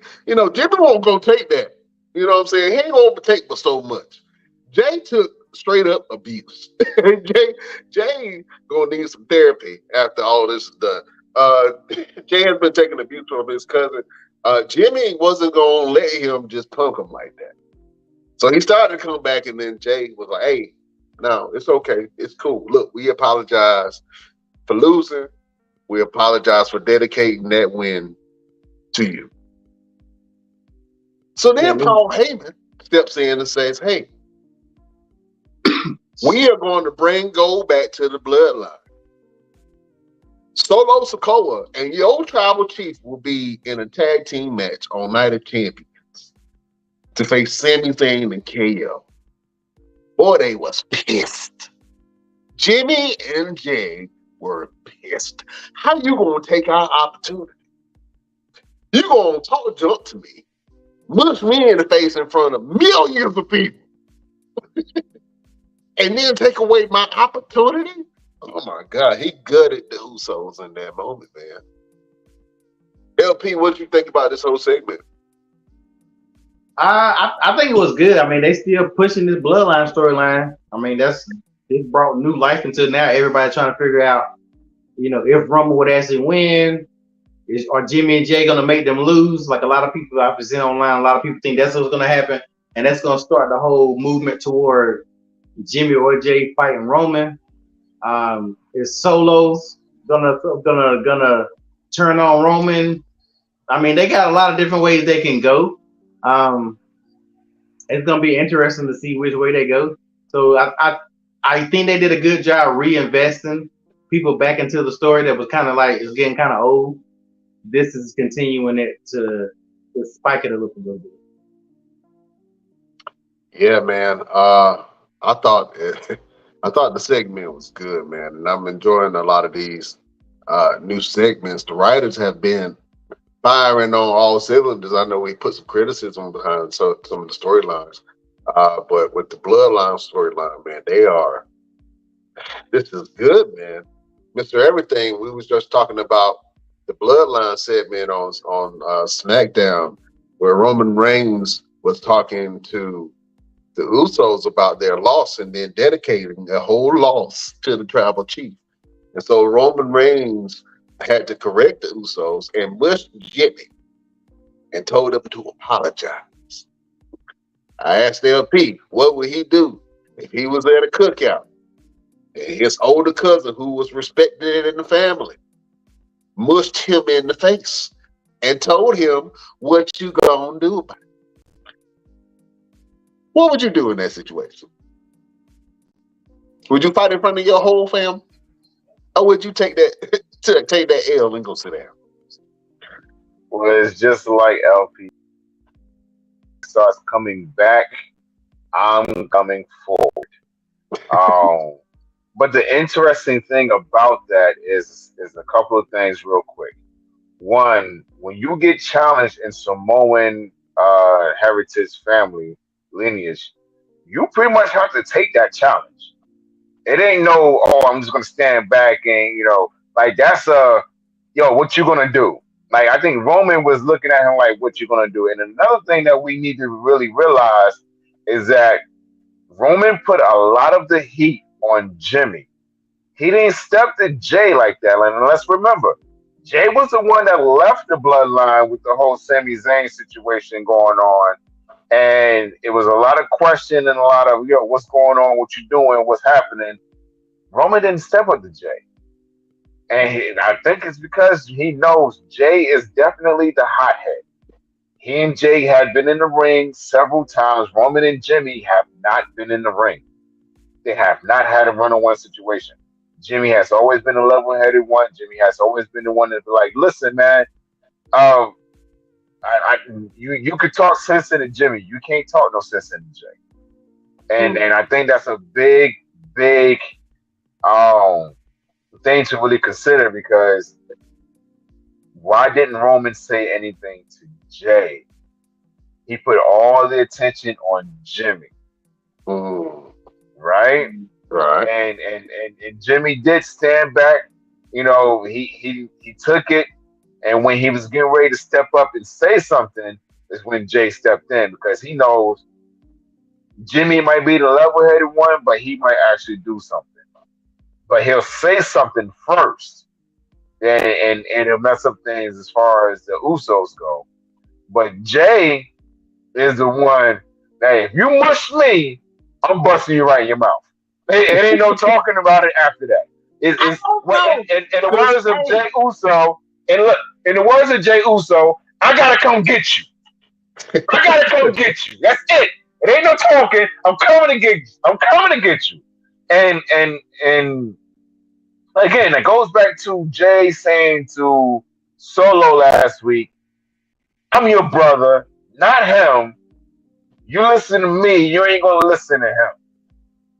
Speaker 1: won't go take that. You know what I'm saying? He ain't gonna take but so much. Jay took straight up abuse. Jay gonna need some therapy after all this is done. Jay has been taking abuse from his cousin. Jimmy wasn't gonna let him just punk him like that. So he started to come back, and then Jay was like, hey, no, it's okay. It's cool. Look, we apologize for losing. We apologize for dedicating that win to you. So then Paul Heyman steps in and says, hey, we are going to bring gold back to the bloodline. Solo Sikoa and your tribal chief will be in a tag team match on Night of Champions to face Sami Zayn and KO. Boy, they was pissed. Jimmy and Jay were pissed. How you going to take our opportunity? You going to talk junk to me, mush me in the face in front of millions of people, and then take away my opportunity? Oh my God, he gutted the Usos in that moment, man. LP, what you think about this whole segment?
Speaker 3: I think it was good. I mean, they still pushing this bloodline storyline. I mean, it brought new life into now. Everybody trying to figure out, if Roman would actually win. Are Jimmy and Jay gonna make them lose? Like a lot of people I've seen online, a lot of people think that's what's gonna happen, and that's gonna start the whole movement toward Jimmy or Jay fighting Roman. Is Solo gonna turn on Roman? I mean, they got a lot of different ways they can go. It's gonna be interesting to see which way they go. So I think they did a good job reinvesting people back into the story that was kind of like, it's getting kind of old. This is continuing it to spike it a little bit.
Speaker 1: Yeah, man. I thought the segment was good, man, and I'm enjoying a lot of these new segments. The writers have been firing on all cylinders. I know we put some criticism behind some of the storylines, but with the Bloodline storyline, man, this is good, man. Mr. Everything, we was just talking about the Bloodline segment on SmackDown, where Roman Reigns was talking to the Usos about their loss and then dedicating a whole loss to the Tribal Chief. And so Roman Reigns had to correct the Usos and mushed Jimmy and told him to apologize. I asked LP, what would he do if he was at a cookout and his older cousin, who was respected in the family, mushed him in the face and told him what you gonna do about it? What would you do in that situation? Would you fight in front of your whole fam? Or would you take that L and go sit down?
Speaker 2: Well, it's just like LP starts coming back, I'm coming forward. But the interesting thing about that is a couple of things real quick. One, when you get challenged in Samoan heritage family lineage, you pretty much have to take that challenge. It ain't no, oh, I'm just gonna stand back and like that's what you gonna do? Like I think Roman was looking at him like, what you gonna do? And another thing that we need to really realize is that Roman put a lot of the heat on Jimmy. He didn't step to Jay like that. And let's remember, Jay was the one that left the bloodline with the whole Sami Zayn situation going on. And it was a lot of question and a lot of, what's going on, what you doing, what's happening. Roman didn't step up to Jay. And I think it's because he knows Jay is definitely the hothead. He and Jay had been in the ring several times. Roman and Jimmy have not been in the ring. They have not had a run-on-one situation. Jimmy has always been a level-headed one. Jimmy has always been the one to be like, listen, man, you could talk sense into Jimmy. You can't talk no sense into Jay. And I think that's a big thing to really consider, because why didn't Roman say anything to Jay? He put all the attention on Jimmy. Right?
Speaker 1: Right.
Speaker 2: And Jimmy did stand back. He took it, and when he was getting ready to step up and say something is when Jay stepped in, because he knows Jimmy might be the level-headed one, but he might actually do something. But he'll say something first, and it'll mess up things as far as the Usos go. But Jay is the one that if you mush me, I'm busting you right in your mouth. It ain't no talking about it after that. In the words of Jay Uso, and look, in the words of Jay Uso, I gotta come get you. I gotta come get you. That's it. It ain't no talking. I'm coming to get you. I'm coming to get you. And again, that goes back to Jay saying to Solo last week, I'm your brother, not him. You listen to me, you ain't gonna listen to him.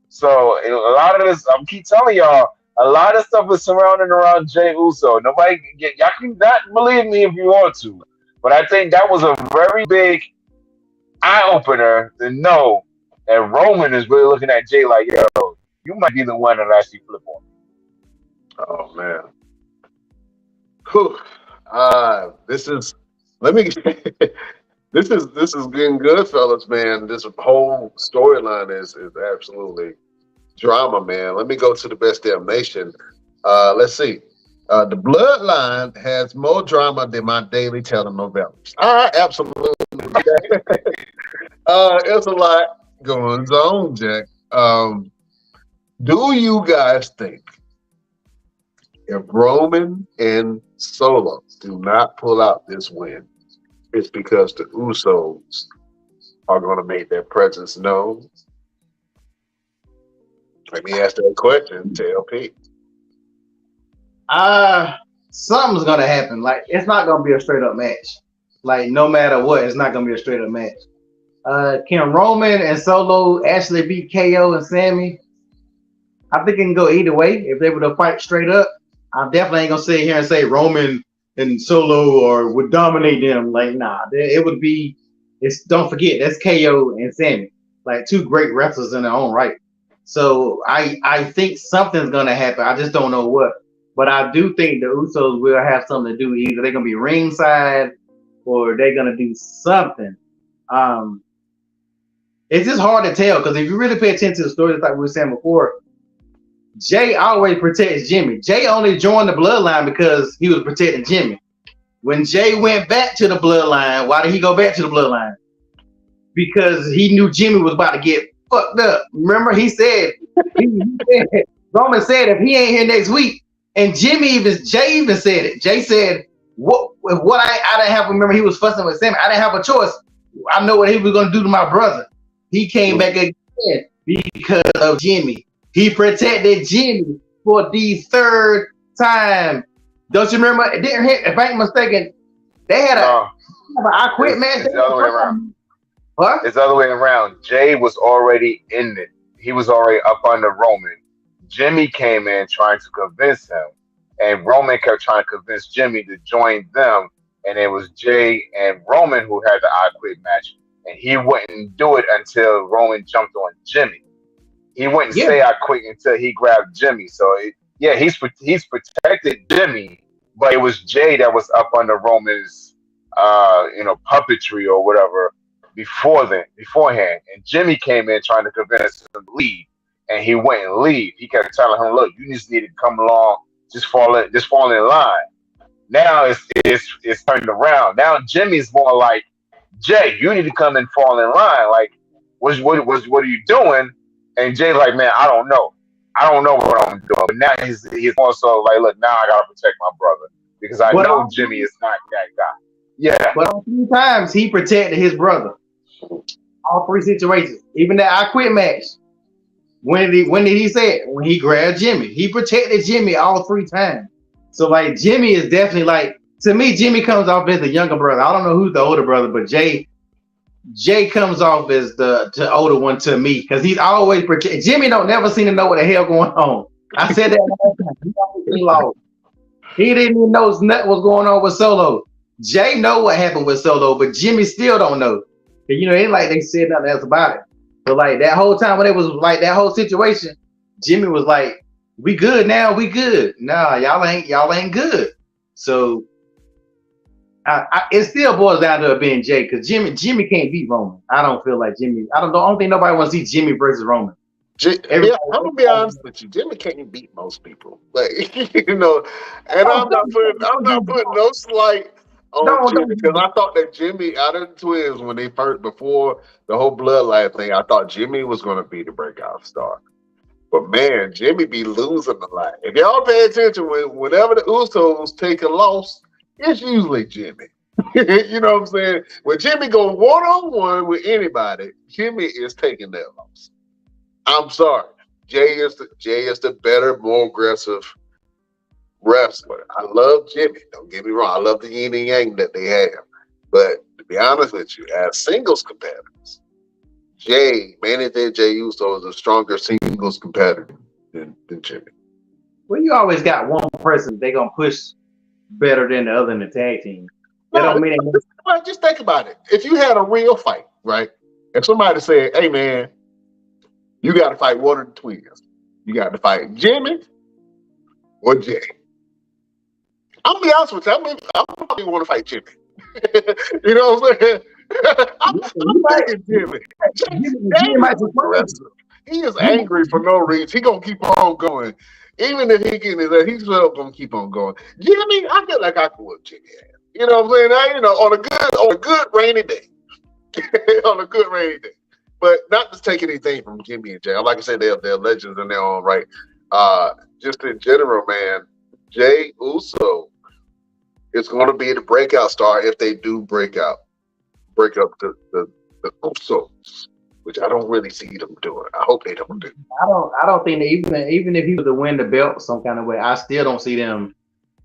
Speaker 2: So a lot of this, I'm keep telling y'all, a lot of stuff is surrounding around Jay Uso. Y'all can not believe me if you want to, but I think that was a very big eye opener to know that Roman is really looking at Jay like, yo, you might be the one that actually flip on me.
Speaker 1: Oh man. Whew. This is getting good, fellas, man. This whole storyline is absolutely drama, man. Let me go to the Best Damn Nation. Let's see. The Bloodline has more drama than my daily telenovelas. Absolutely. It's a lot going on, Jack. Do you guys think if Roman and Solo do not pull out this win, it's because the Usos are going to make their presence known? Let me ask that question to LP.
Speaker 3: Something's gonna happen. Like, it's not gonna be a straight up match. Like, no matter what, it's not gonna be a straight up match. Can Roman and Solo actually beat KO and Sammy? I think it can go either way if they were to fight straight up. I definitely ain't gonna sit here and say Roman and Solo would dominate them. Like, nah, it would be. Don't forget, that's KO and Sammy, like two great wrestlers in their own right. So I think something's gonna happen. I just don't know what. But I do think the Usos will have something to do. Either they're gonna be ringside or they're gonna do something. It's just hard to tell because if you really pay attention to the story, like we were saying before, Jay always protects Jimmy. Jay only joined the bloodline because he was protecting Jimmy. When Jay went back to the bloodline, why did he go back to the bloodline? Because he knew Jimmy was about to get fucked up. Remember, he said, Roman said, if he ain't here next week, and Jay even said it. Jay said, what I didn't have, remember he was fussing with Sammy. I didn't have a choice. I know what he was going to do to my brother. He came back again because of Jimmy. He protected Jimmy for the third time. Don't you remember? It didn't hit, if I ain't mistaken, they had I quit match.
Speaker 2: It's the other way around.
Speaker 3: What?
Speaker 2: It's the other way around. Jay was already in it. He was already up under Roman. Jimmy came in trying to convince him, and Roman kept trying to convince Jimmy to join them. And it was Jay and Roman who had the I Quit match, and he wouldn't do it until Roman jumped on Jimmy. He wouldn't say I quit until he grabbed Jimmy. So he's protected Jimmy, but it was Jay that was up under Roman's puppetry or whatever beforehand. And Jimmy came in trying to convince him to leave, and he wouldn't leave. He kept telling him, "Look, you just need to come along, just fall in line." Now it's turned around. Now Jimmy's more like, "Jay, you need to come and fall in line. Like, what are you doing?" And Jay's like, "Man, I don't know what I'm doing." But now he's more so like, "Look, now I gotta protect my brother because I know Jimmy is not that guy." Yeah.
Speaker 3: But all 3 times he protected his brother. All 3 situations. Even that I Quit match. When did he say it? When he grabbed Jimmy. He protected Jimmy all 3 times. So like Jimmy is definitely like, to me, Jimmy comes off as the younger brother. I don't know who's the older brother, but Jay comes off as the older one to me because he's always protected. Jimmy don't never seem to know what the hell going on. I said that last time. He always been lost. He didn't even know nothing was going on with Solo. Jay know what happened with Solo, but Jimmy still don't know. And, it ain't like they said nothing else about it. But like that whole time when it was like that whole situation, Jimmy was like, "We good now, we good." Nah, y'all ain't good. So it still boils down to it being Jay because Jimmy can't beat Roman. I don't feel like Jimmy. I don't think nobody wants to see Jimmy versus Roman.
Speaker 1: I'm gonna be honest with you. Jimmy can't beat most people, like and I'm not putting no slight on Jimmy because I thought that Jimmy out of the twins when they first before the whole bloodline thing, I thought Jimmy was gonna be the breakout star. But man, Jimmy be losing a lot. If y'all pay attention, whenever the Usos take a loss, it's usually Jimmy. You know what I'm saying? When Jimmy goes 1-on-1 with anybody, Jimmy is taking that loss. I'm sorry. Jay is the better, more aggressive wrestler. I love Jimmy. Don't get me wrong. I love the yin and yang that they have. But to be honest with you, as singles competitors, mainly Jay Uso is a stronger singles competitor than Jimmy.
Speaker 3: Well, you always got one person they gonna push better than the other in the tag team.
Speaker 1: Just think about it. If you had a real fight, right? If somebody said, "Hey man, you got to fight one of the twins. You got to fight Jimmy or Jay." I'm gonna be honest with you. I probably want to fight Jimmy. You know what I'm saying? I'm thinking Jimmy. He is angry for no reason. He gonna keep on going, even if he getting his ass. He's still gonna keep on going. Jimmy, I feel like I could whoop Jimmy ass. You know what I'm saying? On a good rainy day. On a good rainy day. But not to take anything from Jimmy and Jay. Like I said, they're legends in their own right. Just in general, man, Jay Uso is going to be the breakout star if they do break up the Usos, which I don't really see them doing. I hope they don't do.
Speaker 3: I don't think that even if he was to win the belt some kind of way, I still don't see them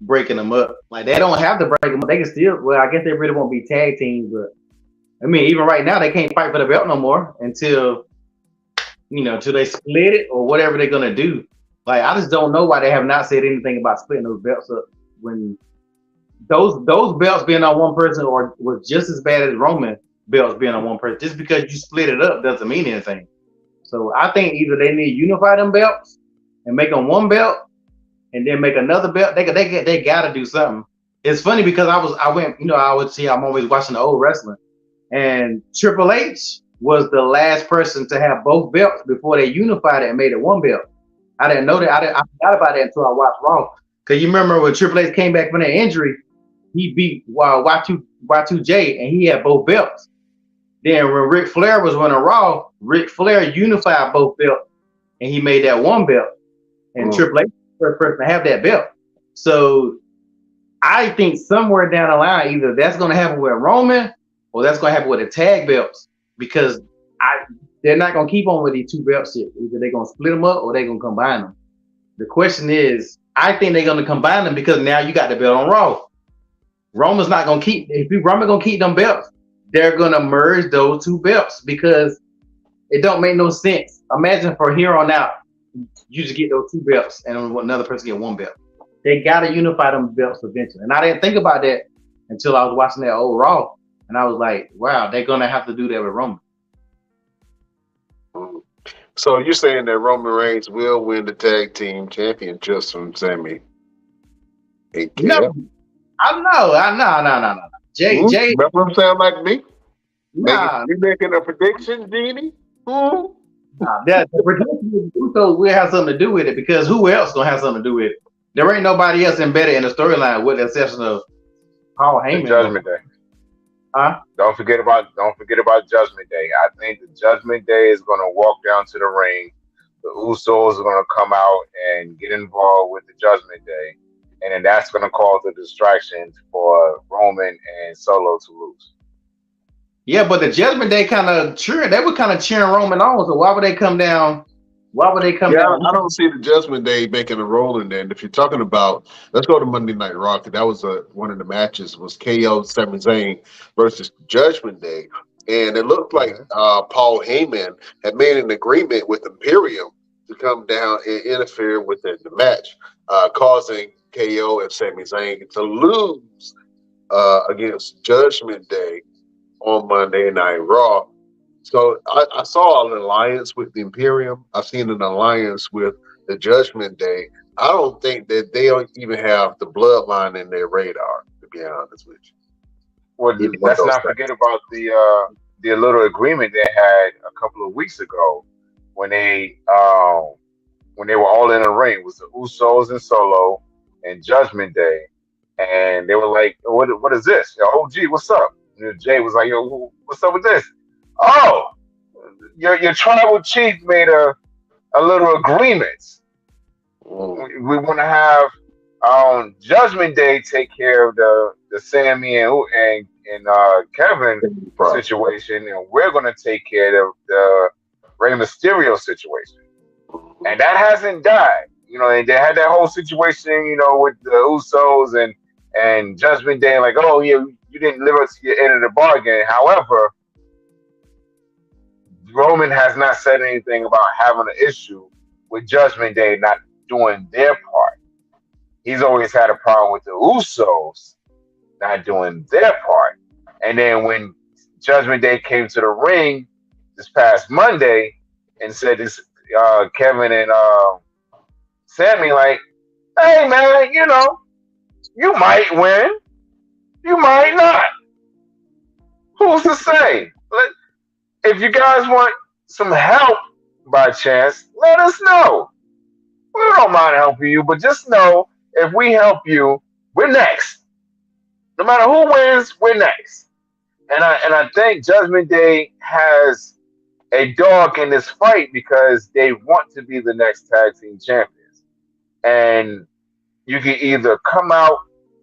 Speaker 3: breaking them up. Like they don't have to break them up. They can still. Well, I guess they really won't be tag teams, but. I mean, even right now, they can't fight for the belt no more until they split it or whatever they're gonna do. Like, I just don't know why they have not said anything about splitting those belts up when those belts being on one person or was just as bad as Roman belts being on one person. Just because you split it up doesn't mean anything. So I think either they need to unify them belts and make them one belt, and then make another belt. They gotta do something. It's funny because I went, I would see, I'm always watching the old wrestling, and Triple H was the last person to have both belts before they unified it and made it one belt. I didn't know that. I forgot about that until I watched Raw. Cause you remember when Triple H came back from that injury, he beat Y2J and he had both belts. Then when Ric Flair was running Raw, Ric Flair unified both belts and he made that one belt. And Triple H was the first person to have that belt. So I think somewhere down the line, either that's going to happen with Roman or that's going to happen with the tag belts, because they're not going to keep on with these two belts yet. Either they're going to split them up or they're going to combine them. The question is, I think they're going to combine them because now you got the belt on Raw. Roman's not going to keep, if Roman going to keep them belts, they're going to merge those two belts because it don't make no sense. Imagine from here on out, you just get those two belts and another person get one belt. They got to unify them belts eventually. And I didn't think about that until I was watching that old Raw. And I was like, wow, they're going to have to do that with Roman.
Speaker 1: So you're saying that Roman Reigns will win the tag team championships from Sami and Kev?
Speaker 3: No. No. Jay.
Speaker 1: That's what I'm saying, like me?
Speaker 3: Nah.
Speaker 1: You making a prediction, Genie?
Speaker 3: Nah, the prediction will have something to do with it because who else going to have something to do with it? There ain't nobody else embedded in the storyline with the exception of Paul Heyman.
Speaker 2: Judgment Day.
Speaker 3: Huh?
Speaker 2: Don't forget about Judgment Day. I think the Judgment Day is going to walk down to the ring. The Usos are going to come out and get involved with the Judgment Day, and then that's going to cause the distractions for Roman and Solo to lose.
Speaker 3: Yeah, but the Judgment Day they were kind of cheering Roman on. So why would they come down? Why would they come down?
Speaker 1: I don't see the Judgment Day making a role in that. If you're talking about, let's go to Monday Night Raw. That was one of the matches was KO Sami Zayn versus Judgment Day, and it looked like Paul Heyman had made an agreement with Imperium to come down and interfere with the match, causing KO and Sami Zayn to lose against Judgment Day on Monday Night Raw. So I saw an alliance with the Imperium. I've seen an alliance with the Judgment Day. I don't think that they don't even have the Bloodline in their radar, to be honest with you.
Speaker 2: Well, let's not forget about the little agreement they had a couple of weeks ago when they were all in the ring. It was the Usos and Solo and Judgment Day, and they were like, "What is this? Yo, OG, what's up?" And Jay was like, "Yo, what's up with this?" Oh, your tribal chief made a little agreement. We want to have Judgment Day take care of the Sami and Kevin situation, and we're going to take care of the Rey Mysterio situation. And that hasn't died. And they had that whole situation, with the Usos and Judgment Day, like, oh yeah, you didn't live up to your end of the bargain. However, Roman has not said anything about having an issue with Judgment Day not doing their part. He's always had a problem with the Usos not doing their part. And then when Judgment Day came to the ring this past Monday and said this, Kevin and Sami, like, hey man, you might win, you might not. Who's to say? If you guys want some help by chance, let us know. We don't mind helping you, but just know if we help you, we're next. No matter who wins, we're next. And I think Judgment Day has a dog in this fight because they want to be the next tag team champions. And you can either come out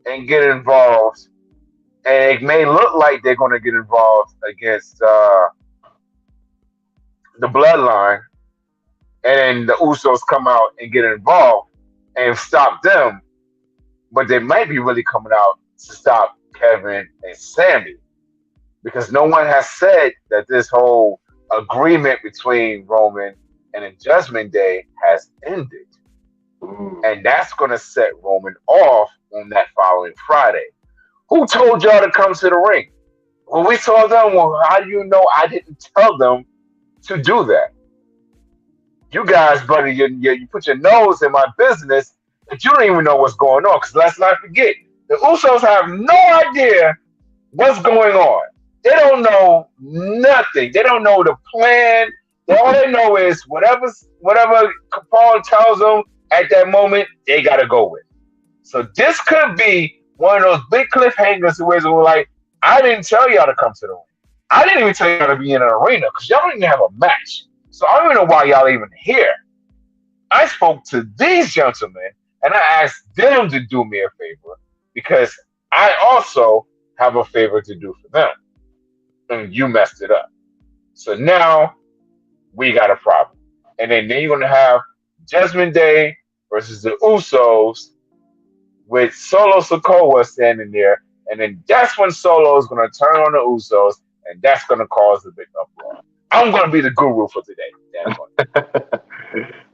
Speaker 2: and get involved, and it may look like they're going to get involved against the Bloodline, and then the Usos come out and get involved and stop them, but they might be really coming out to stop Kevin and Sami, because no one has said that this whole agreement between Roman and the Judgment Day has ended. And that's going to set Roman off on that following Friday. Who told y'all to come to the ring? When we told them, well, how do you know I didn't tell them to do that? You guys, buddy, you put your nose in my business But you don't even know what's going on. Because let's not forget, the Usos have no idea what's going on. They don't know nothing. They don't know the plan. All they know is whatever Capone tells them at that moment, they gotta go with. So this could be one of those big cliffhangers where we're like, I didn't tell y'all to come to the ring. I didn't even tell y'all to be in an arena because y'all don't even have a match. So I don't even know why y'all even here. I spoke to these gentlemen and I asked them to do me a favor because I also have a favor to do for them. And you messed it up. So now we got a problem. And then you're going to have Judgment Day versus the Usos with Solo Sikoa standing there. And then that's when Solo is going to turn on the Usos, and that's going to cause a big uproar. I'm going to be the guru for today.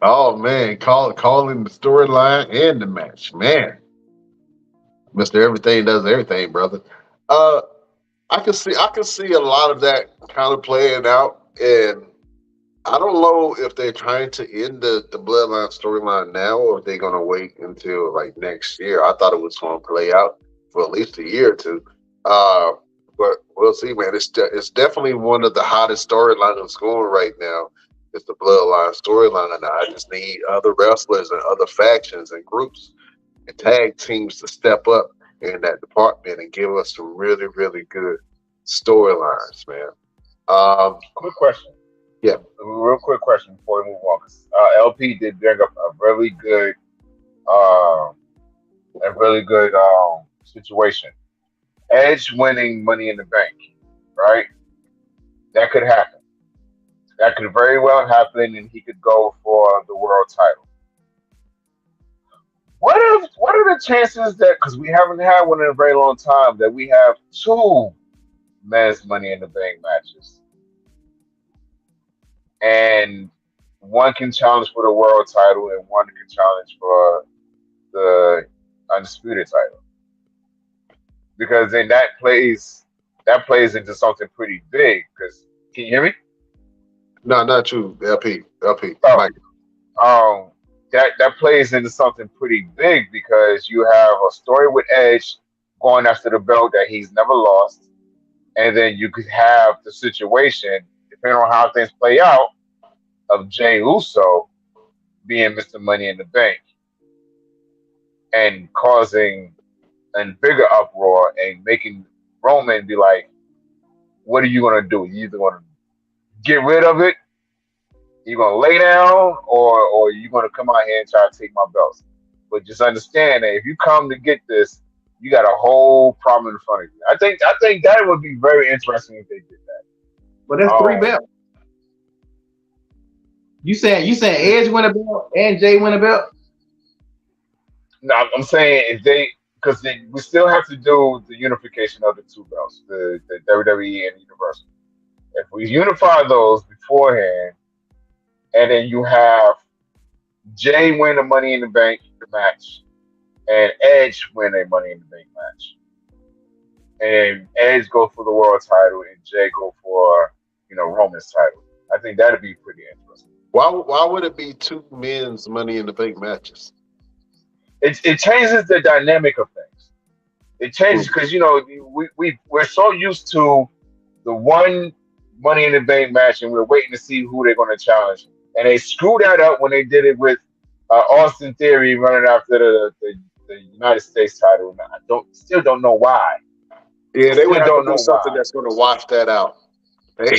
Speaker 1: Oh man, calling the storyline and the match, man. Mr. Everything does everything, brother. I can see a lot of that kind of playing out, and I don't know if they're trying to end the Bloodline storyline now or if they're going to wait until like next year. I thought it was going to play out for at least a year or two. But we'll see, man. It's definitely one of the hottest storylines going right now. It's the Bloodline storyline, and I just need other wrestlers and other factions and groups and tag teams to step up in that department and give us some really, really good storylines, man.
Speaker 2: Quick question.
Speaker 1: Yeah.
Speaker 2: A real quick question before we move on. LP did bring up a really good situation. Edge winning Money in the Bank, right? That could happen. That could very well happen, and he could go for the world title. What are the chances that, because we haven't had one in a very long time, that we have two men's Money in the Bank matches, and one can challenge for the world title and one can challenge for the undisputed title? Because then that plays into something pretty big. Because can you hear me?
Speaker 1: No, not you, LP.
Speaker 2: Oh,
Speaker 1: Mike.
Speaker 2: That plays into something pretty big because you have a story with Edge going after the belt that he's never lost, and then you could have the situation, depending on how things play out, of Jey Uso being Mr. Money in the Bank and causing a bigger uproar and making Roman be like, what are you going to do? You either going to get rid of it, you're going to lay down, or you're going to come out here and try to take my belts. But just understand that if you come to get this, you got a whole problem in front of you. I think that would be very interesting if they did that.
Speaker 3: But that's 3 belts. You saying Edge win a belt and Jay win a belt?
Speaker 2: No, I'm saying if they, because we still have to do the unification of the 2 belts, the WWE and Universal. If we unify those beforehand, and then you have Jay win a Money in the Bank match, and Edge win a Money in the Bank match, and Edge go for the world title, and Jay go for Roman's title, I think that'd be pretty interesting.
Speaker 1: Why would it be 2 men's Money in the Bank matches?
Speaker 2: It changes the dynamic of things. It changes because we're so used to the one Money in the Bank match, and we're waiting to see who they're going to challenge. And they screwed that up when they did it with Austin Theory running after the United States title. I still don't know why.
Speaker 1: Yeah, they would have to do something that's going to wash that out.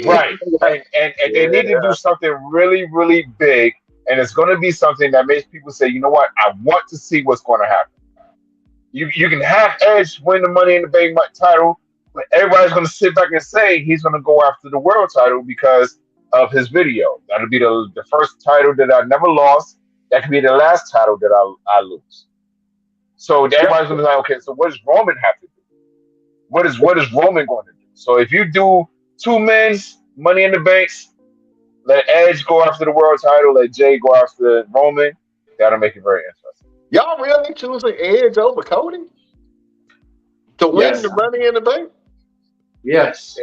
Speaker 2: Right, and they need to do something really, really big, and it's going to be something that makes people say, you know what, I want to see what's going to happen. You can have Edge win the Money in the Bank title, but everybody's going to sit back and say he's going to go after the world title because of his video. That'll be the first title that I never lost. That could be the last title that I lose. So everybody's going to be like, okay, so what does Roman have to do? What is Roman going to do? So if you do 2 men's Money in the Banks, let Edge go after the world title, let Jay go after Roman, that'll make it very interesting.
Speaker 1: Y'all really choosing Edge over Cody to win the Money in the Bank?
Speaker 3: Yes.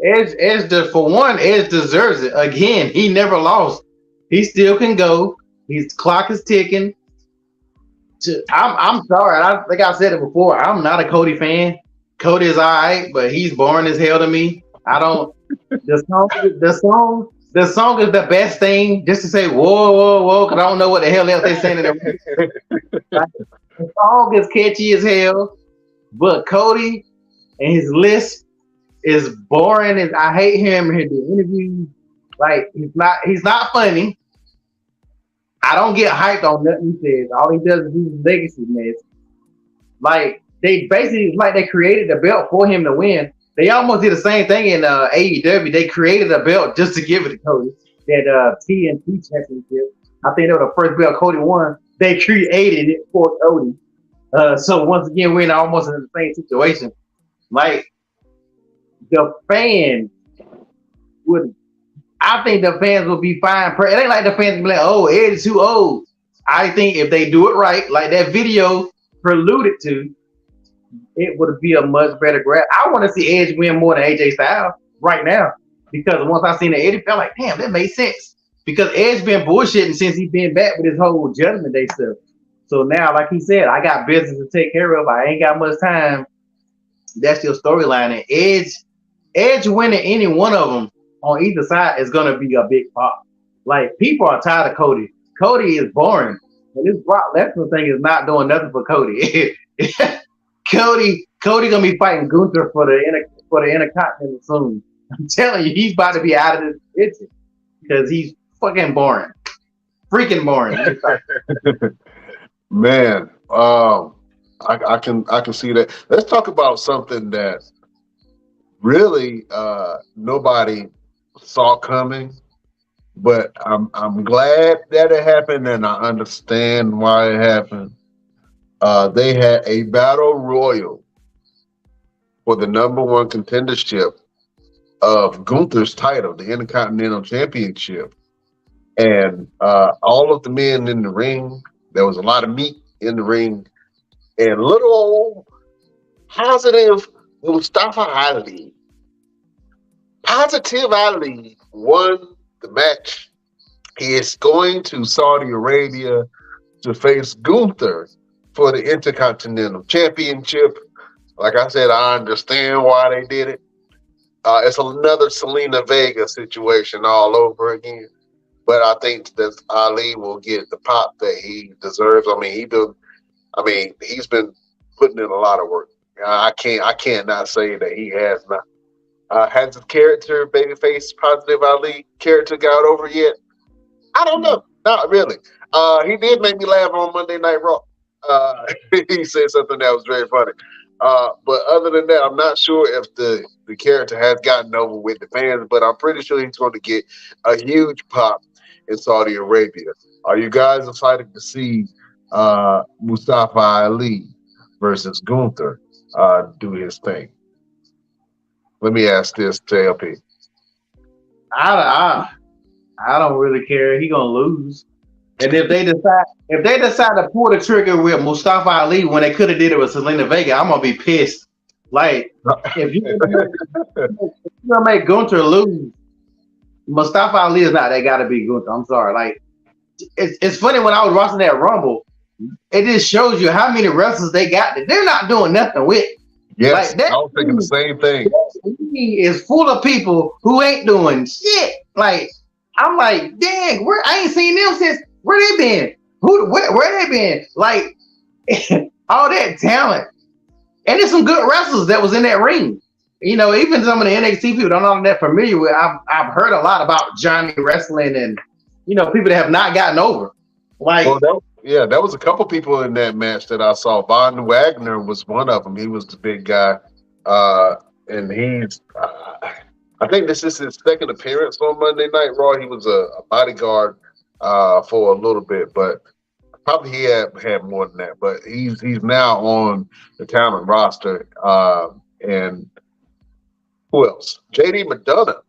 Speaker 3: Edge, for one, Edge deserves it. Again, he never lost. He still can go. His clock is ticking. I'm sorry. I think I said it before. I'm not a Cody fan. Cody is all right, but he's boring as hell to me. I don't. The song is the best thing. Just to say whoa, whoa, whoa, because I don't know what the hell else they're saying in the. Like, the song is catchy as hell, but Cody and his list is boring. And I hate him in the interviews. Like he's not funny. I don't get hyped on nothing he says. All he does is do legacy mess. Like they basically like they created a belt for him to win. They almost did the same thing in AEW. They created a belt just to give it to Cody. That TNT championship. I think that was the first belt Cody won. They created it for Cody. So once again, we're almost in the same situation. Like the fans would, I think the fans will be fine. It ain't like the fans be like, "Oh, Ed's too old." I think if they do it right, like that video preluded to, it would be a much better grab. I want to see Edge win more than AJ Styles right now because once I seen the Eddie, felt like, damn, that made sense. Because Edge been bullshitting since he been back with his whole Judgment Day stuff. So now, like he said, I got business to take care of. I ain't got much time. That's your storyline. And Edge winning any one of them on either side is gonna be a big pop. Like people are tired of Cody. Cody is boring. And this Brock Lesnar thing is not doing nothing for Cody. Cody gonna be fighting Gunther for the Intercontinental soon. I'm telling you, he's about to be out of this picture because he's fucking boring, freaking boring.
Speaker 1: Man, I can see that. Let's talk about something that really nobody saw coming, but I'm glad that it happened, and I understand why it happened. They had a battle royal for the number one contendership of Gunther's title, the Intercontinental Championship, and all of the men in the ring. There was a lot of meat in the ring, and little old positive Mustafa Ali. Positive Ali won the match. He is going to Saudi Arabia to face Gunther for the Intercontinental Championship. Like I said, I understand why they did it. It's another Selena Vega situation all over again. But I think that Ali will get the pop that he deserves. He's been putting in a lot of work. I can't not say that he has not. Has his character, babyface Positive Ali character, got over yet? I don't know. Not really. He did make me laugh on Monday Night Raw. He said something that was very funny. But other than that, I'm not sure if the character has gotten over with the fans, but I'm pretty sure he's going to get a huge pop in Saudi Arabia. Are you guys excited to see Mustafa Ali versus Gunther do his thing? Let me ask this to LP.
Speaker 3: I don't really care. He gonna lose. And if they decide to pull the trigger with Mustafa Ali when they could have did it with Selena Vega, I'm gonna be pissed. Like if you're gonna make Gunther lose, Mustafa Ali is not that guy to beat Gunther. I'm sorry. Like it's funny when I was watching that Rumble, it just shows you how many wrestlers they got that they're not doing nothing with.
Speaker 1: Yes, like I was thinking the same thing.
Speaker 3: Is full of people who ain't doing shit. Like I'm like, dang, I ain't seen them since. Where they been? Where they been? Like all that talent, and there's some good wrestlers that was in that ring. You know, even some of the NXT people I'm not that familiar with. I've heard a lot about Johnny wrestling, and people that have not gotten over. Like,
Speaker 1: there was a couple people in that match that I saw. Von Wagner was one of them. He was the big guy, and he's. I think this is his second appearance on Monday Night Raw. He was a bodyguard for a little bit, but probably he had more than that. But he's now on the talent roster. And who else? JD McDonough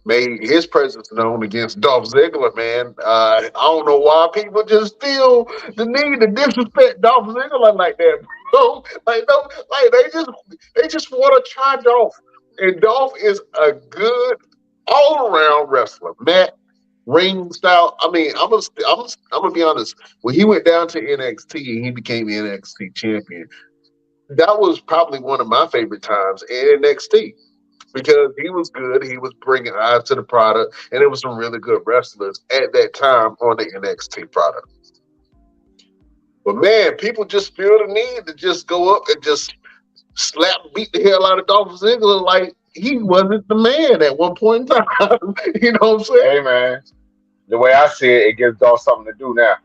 Speaker 1: made his presence known against Dolph Ziggler, man. I don't know why people just feel the need to disrespect Dolph Ziggler like that, bro. They just want to try Dolph. And Dolph is a good all-around wrestler. Matt, ring style. I mean, I'm gonna be honest. When he went down to NXT and he became NXT champion, that was probably one of my favorite times in NXT because he was good. He was bringing eyes to the product, and there was some really good wrestlers at that time on the NXT product. But man, people just feel the need to just go up and just beat the hell out of Dolph Ziggler like he wasn't the man at one point in time. You know what I'm saying?
Speaker 2: Hey man, the way I see it, it gives Dolph something to do now.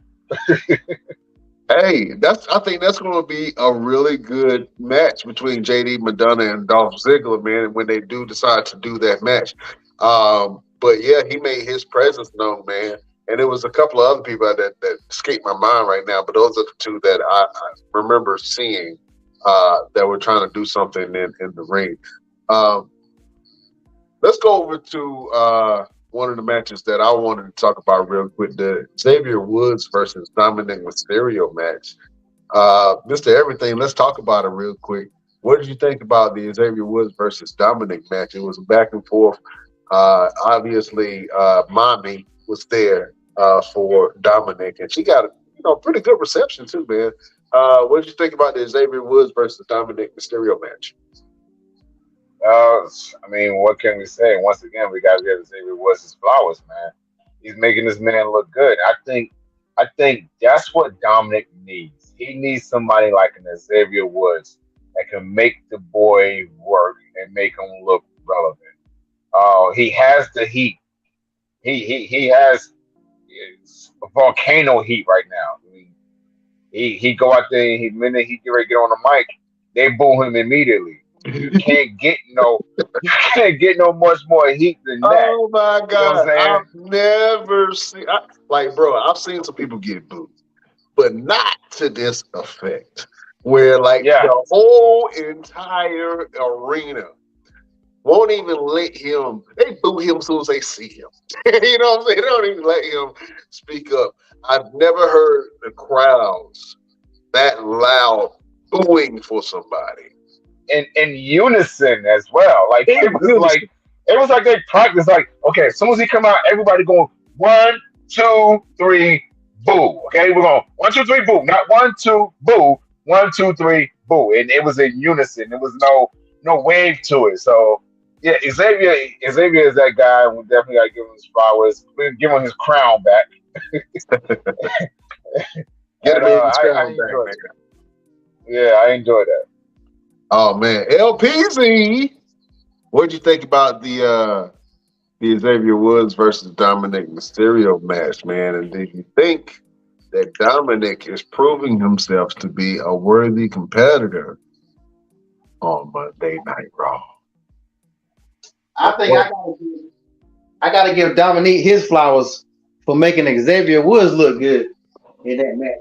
Speaker 1: Hey, I think that's going to be a really good match between JD Madonna and Dolph Ziggler, man. When they do decide to do that match, but yeah, he made his presence known, man. And there was a couple of other people that escape my mind right now, but those are the two that I remember seeing that were trying to do something in the ring. Um, let's go over to one of the matches that I wanted to talk about real quick: the Xavier Woods versus Dominic Mysterio match. Mr. Everything, let's talk about it real quick. What did you think about the Xavier Woods versus Dominic match? It was a back and forth. Obviously, Mommy was there for Dominic, and she got pretty good reception too, man. What did you think about the Xavier Woods versus Dominic Mysterio match?
Speaker 2: I mean, what can we say? Once again, we got to give Xavier Woods his flowers, man. He's making this man look good. I think that's what Dominic needs. He needs somebody like an Xavier Woods that can make the boy work and make him look relevant. He has the heat. He has volcano heat right now. I mean, he go out there and the minute he get ready to get on the mic, they boo him immediately. You can't get no much more heat than that.
Speaker 1: Oh my
Speaker 2: You know what
Speaker 1: God,
Speaker 2: I'm
Speaker 1: I've never seen bro. I've seen some people get booed, but not to this effect. Where
Speaker 2: saying? Yeah,
Speaker 1: the whole entire arena won't even let him. They boo him as soon as they see him. You know what I'm saying? They don't even let him speak up. I've never heard the crowds that loud booing for somebody.
Speaker 2: in unison as well. Like it was like they practiced. Like, okay, as soon as he come out, everybody going 1, 2, 3, boo. Okay, we're going 1, 2, 3, boo. Not 1, 2, boo. 1, 2, 3, boo. And it was in unison. There was no wave to it. So yeah, Xavier is that guy. We definitely gotta give him his flowers. We give him his crown back.
Speaker 1: Get him
Speaker 2: And
Speaker 1: in his
Speaker 2: I
Speaker 1: crown back,
Speaker 2: enjoyed
Speaker 1: man.
Speaker 2: it. Yeah, I enjoyed that.
Speaker 1: Oh man, LPZ. What'd you think about the Xavier Woods versus Dominic Mysterio match, man? And do you think that Dominic is proving himself to be a worthy competitor on Monday Night Raw?
Speaker 3: I think I gotta give Dominique his flowers for making Xavier Woods look good in that match.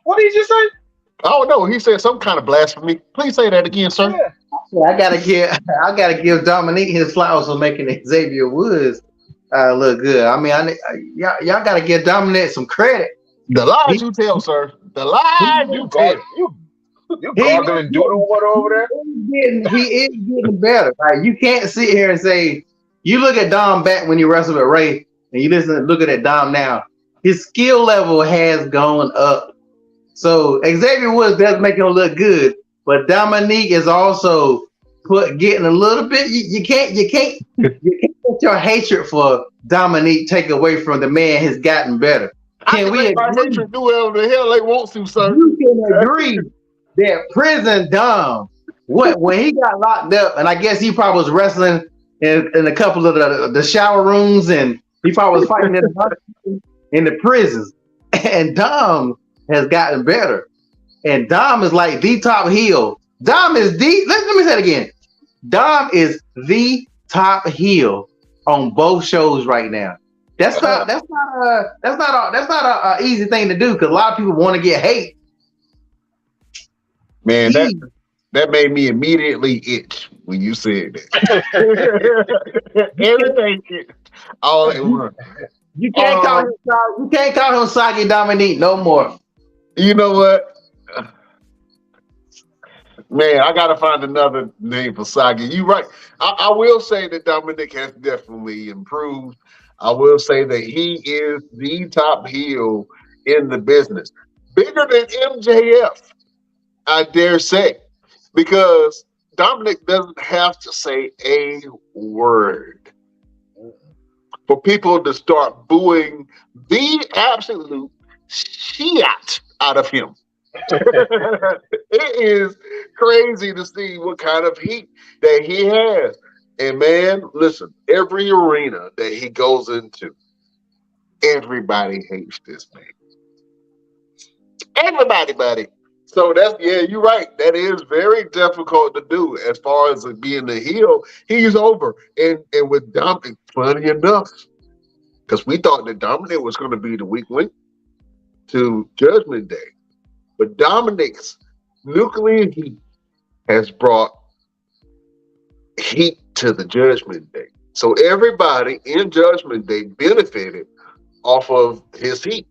Speaker 2: What did you just say?
Speaker 1: Oh no, he said some kind of blasphemy. Please say that again, sir.
Speaker 2: Yeah.
Speaker 3: So I gotta give Dominique his flowers for making Xavier Woods look good. I mean, y'all gotta give Dominic some credit.
Speaker 1: The lies you tell, sir. The lies you tell.
Speaker 2: You gargling doodle water over there?
Speaker 3: He is getting better. Like, you can't sit here and say, you look at Dom back when he wrestled with Ray, and you look at Dom now. His skill level has gone up. So Xavier Woods does make him look good, but Dominique is also getting a little bit. You can't let your hatred for Dominique take away from the man has gotten better. Can we agree?
Speaker 1: Do whatever the hell they want to, sir.
Speaker 3: You can agree that Prison Dom, when he got locked up, and I guess he probably was wrestling in a couple of the shower rooms, and he probably was fighting in the prisons. And Dom has gotten better, and Dom is like the top heel. Dom is let me say it again. Dom is the top heel on both shows right now. That's not a easy thing to do because a lot of people want to get hate.
Speaker 1: Man, that made me immediately itch when you said that. Everything itched all at once.
Speaker 3: You can't call him Saki Dominique no more.
Speaker 1: You know what? Man, I gotta find another name for Saki. You right. I will say that Dominic has definitely improved. I will say that he is the top heel in the business, bigger than MJF. I dare say, because Dominic doesn't have to say a word for people to start booing the absolute shit out of him. It is crazy to see what kind of heat that he has. And man, listen, every arena that he goes into, everybody hates this man. Everybody, buddy. So that's yeah, you're right. That is very difficult to do as far as being the heel. He's over. And with Dominic, funny enough, because we thought that Dominic was going to be the weak link to Judgment Day. But Dominic's nuclear heat has brought heat to the Judgment Day. So everybody in Judgment Day benefited off of his heat.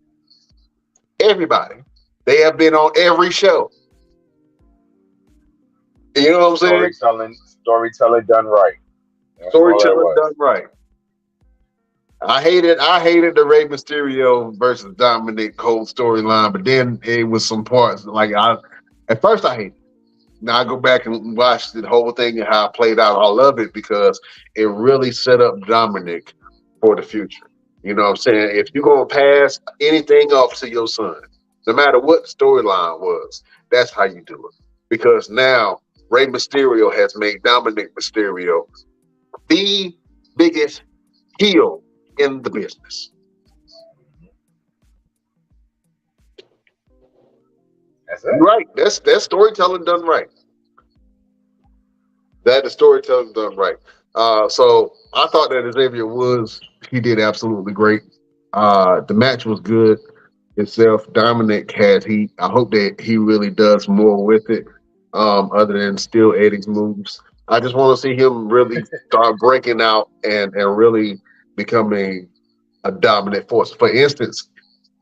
Speaker 1: Everybody. They have been on every show. You know what I'm saying?
Speaker 2: Storytelling done right.
Speaker 1: Storytelling done right. I hated the Rey Mysterio versus Dominic Cole storyline, but then it was some parts like at first I hated it. Now I go back and watch the whole thing and how it played out. I love it because it really set up Dominic for the future. You know what I'm saying? If you're gonna pass anything off to your son, no matter what the storyline was, that's how you do it. Because now Rey Mysterio has made Dominic Mysterio the biggest heel in the business.
Speaker 2: That's it.
Speaker 1: Right. That's storytelling done right. That is storytelling done right. So I thought that Xavier Woods, he did absolutely great. The match was good itself. Dominic has heat. I hope that he really does more with it, other than still Eddie's moves. I just want to see him really start breaking out and really becoming a dominant force. For instance,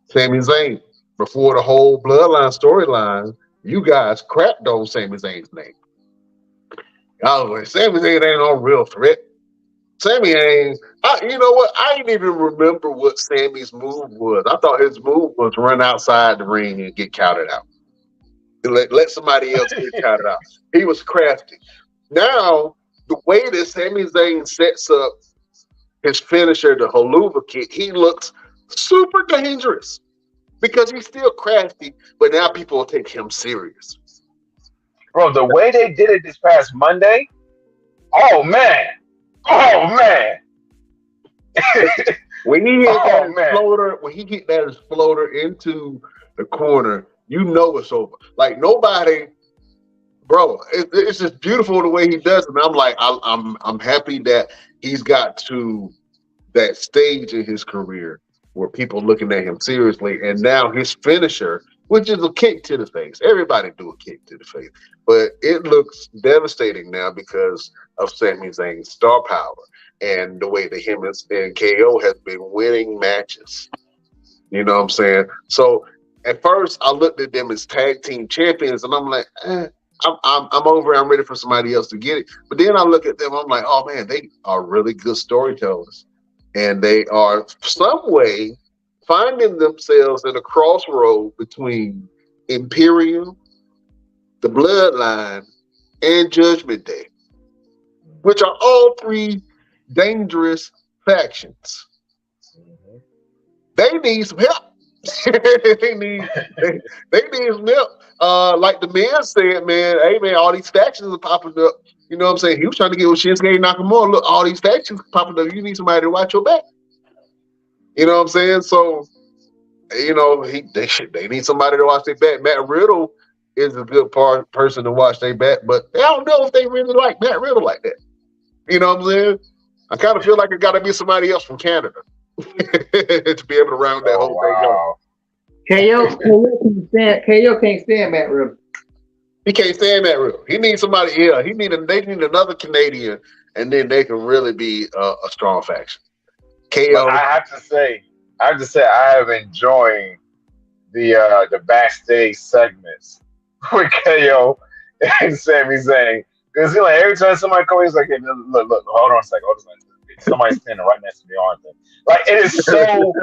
Speaker 1: Sami Zayn, before the whole Bloodline storyline, you guys crapped on Sami Zayn's name. I was like, Sami Zayn ain't no real threat. Sami ain't. You know what? I didn't even remember what Sami's move was. I thought his move was run outside the ring and get counted out. Let somebody else get counted out. He was crafty. Now, the way that Sami Zayn sets up his finisher, the Haluva kick, he looks super dangerous because he's still crafty, but now people will take him serious.
Speaker 2: Bro, the way they did it this past Monday, oh man.
Speaker 1: When he hit that exploder into the corner, you know it's over. Like nobody, bro. It's just beautiful the way he does it. And I'm like, I'm happy that he's got to that stage in his career where people looking at him seriously, and now his finisher, which is a kick to the face. Everybody do a kick to the face, but it looks devastating now because of Sami Zayn's star power and the way that him and KO has been winning matches. You know what I'm saying? So at first I looked at them as tag team champions, and I'm like, I'm over it. I'm ready for somebody else to get it. But then I look at them, I'm like, oh man, they are really good storytellers, and they are some way finding themselves in a crossroad between Imperium, the Bloodline, and Judgment Day, which are all three dangerous factions. Mm-hmm. They need some help. they need some help. Like the man said, man, hey man, all these factions are popping up. You know what I'm saying? He was trying to get with Shinsuke Nakamura. Look, all these factions popping up. You need somebody to watch your back. You know what I'm saying? So, you know, they need somebody to watch their back. Matt Riddle is a good person to watch their back, but I don't know if they really like Matt Riddle like that. You know what I'm saying? I kind of feel like it got to be somebody else from Canada to be able to round that whole thing up.
Speaker 3: KO can't stand Matt Riddle.
Speaker 1: He can't stand Matt Riddle. He needs somebody. Yeah, they need another Canadian, and then they can really be a strong faction. KO.
Speaker 2: But I have to say, I have enjoying the backstage segments with KO and Sami Zayn, because like every time somebody comes, he's like, hey, look, hold on a second. somebody's standing right next to me, aren't they? Like it is so,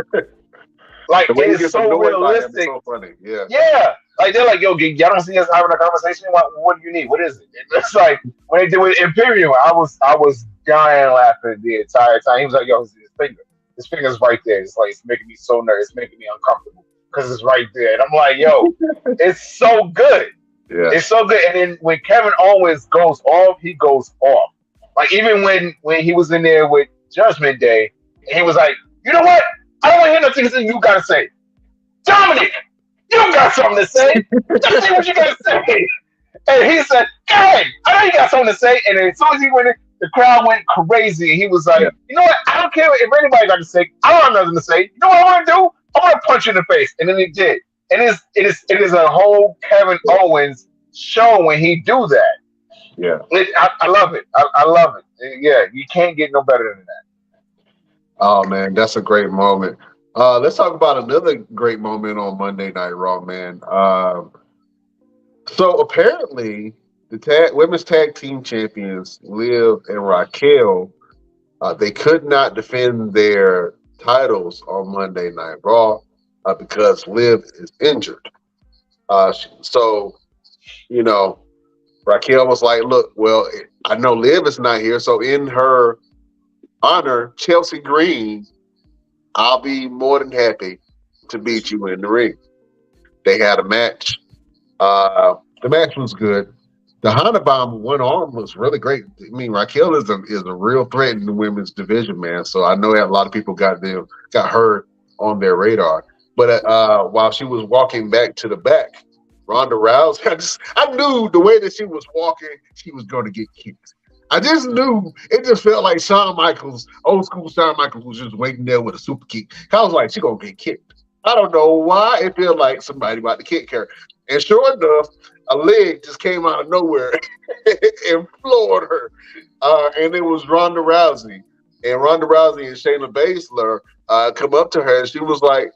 Speaker 2: like
Speaker 1: The
Speaker 2: it
Speaker 1: way he
Speaker 2: is
Speaker 1: gets
Speaker 2: so
Speaker 1: annoyed by him is
Speaker 2: realistic.
Speaker 1: so funny. Yeah.
Speaker 2: Yeah, like they're like, yo, y'all don't see us having a conversation. What do you need? What is it? It's like when they do it Imperium, I was dying laughing the entire time. He was like, yo, his finger's right there. It's like it's making me so nervous, it's making me uncomfortable because it's right there. And I'm like, yo, it's so good.
Speaker 1: Yeah.
Speaker 2: It's so good. And then when Kevin Owens goes off, he goes off. Like even when he was in there with Judgment Day, he was like, you know what? I don't want to hear nothing you gotta say. Dominic, you got something to say. Just say what you gotta say. And he said, hey, I know you got something to say. And then as soon as he went in, the crowd went crazy. And he was like, you know what? I don't care if anybody got to say. I don't have nothing to say. You know what I want to do? I want to punch you in the face. And then he did. And it is a whole Kevin Owens show when he do that.
Speaker 1: Yeah.
Speaker 2: I love it. I love it. Yeah, you can't get no better than that.
Speaker 1: Oh man, that's a great moment. Let's talk about another great moment on Monday Night Raw, man. So apparently, the women's tag team champions, Liv and Raquel, they could not defend their titles on Monday Night Raw because Liv is injured. So, you know, Raquel was like, "Look, well, I know Liv is not here, so in her honor, Chelsea Green, I'll be more than happy to beat you in the ring." They had a match. The match was good. The Honda Bomb one arm was really great. I mean, Raquel is a real threat in the women's division, man. So I know that a lot of people got her on their radar. But while she was walking back to the back, Ronda Rousey, I knew the way that she was walking, she was going to get kicked. I just knew. It just felt like Shawn Michaels, old school Shawn Michaels, was just waiting there with a super kick. I was like, she gonna get kicked. I don't know why it felt like somebody about to kick her. And sure enough, a leg just came out of nowhere and floored her. And it was Ronda Rousey. And Ronda Rousey and Shayna Baszler come up to her, and she was like,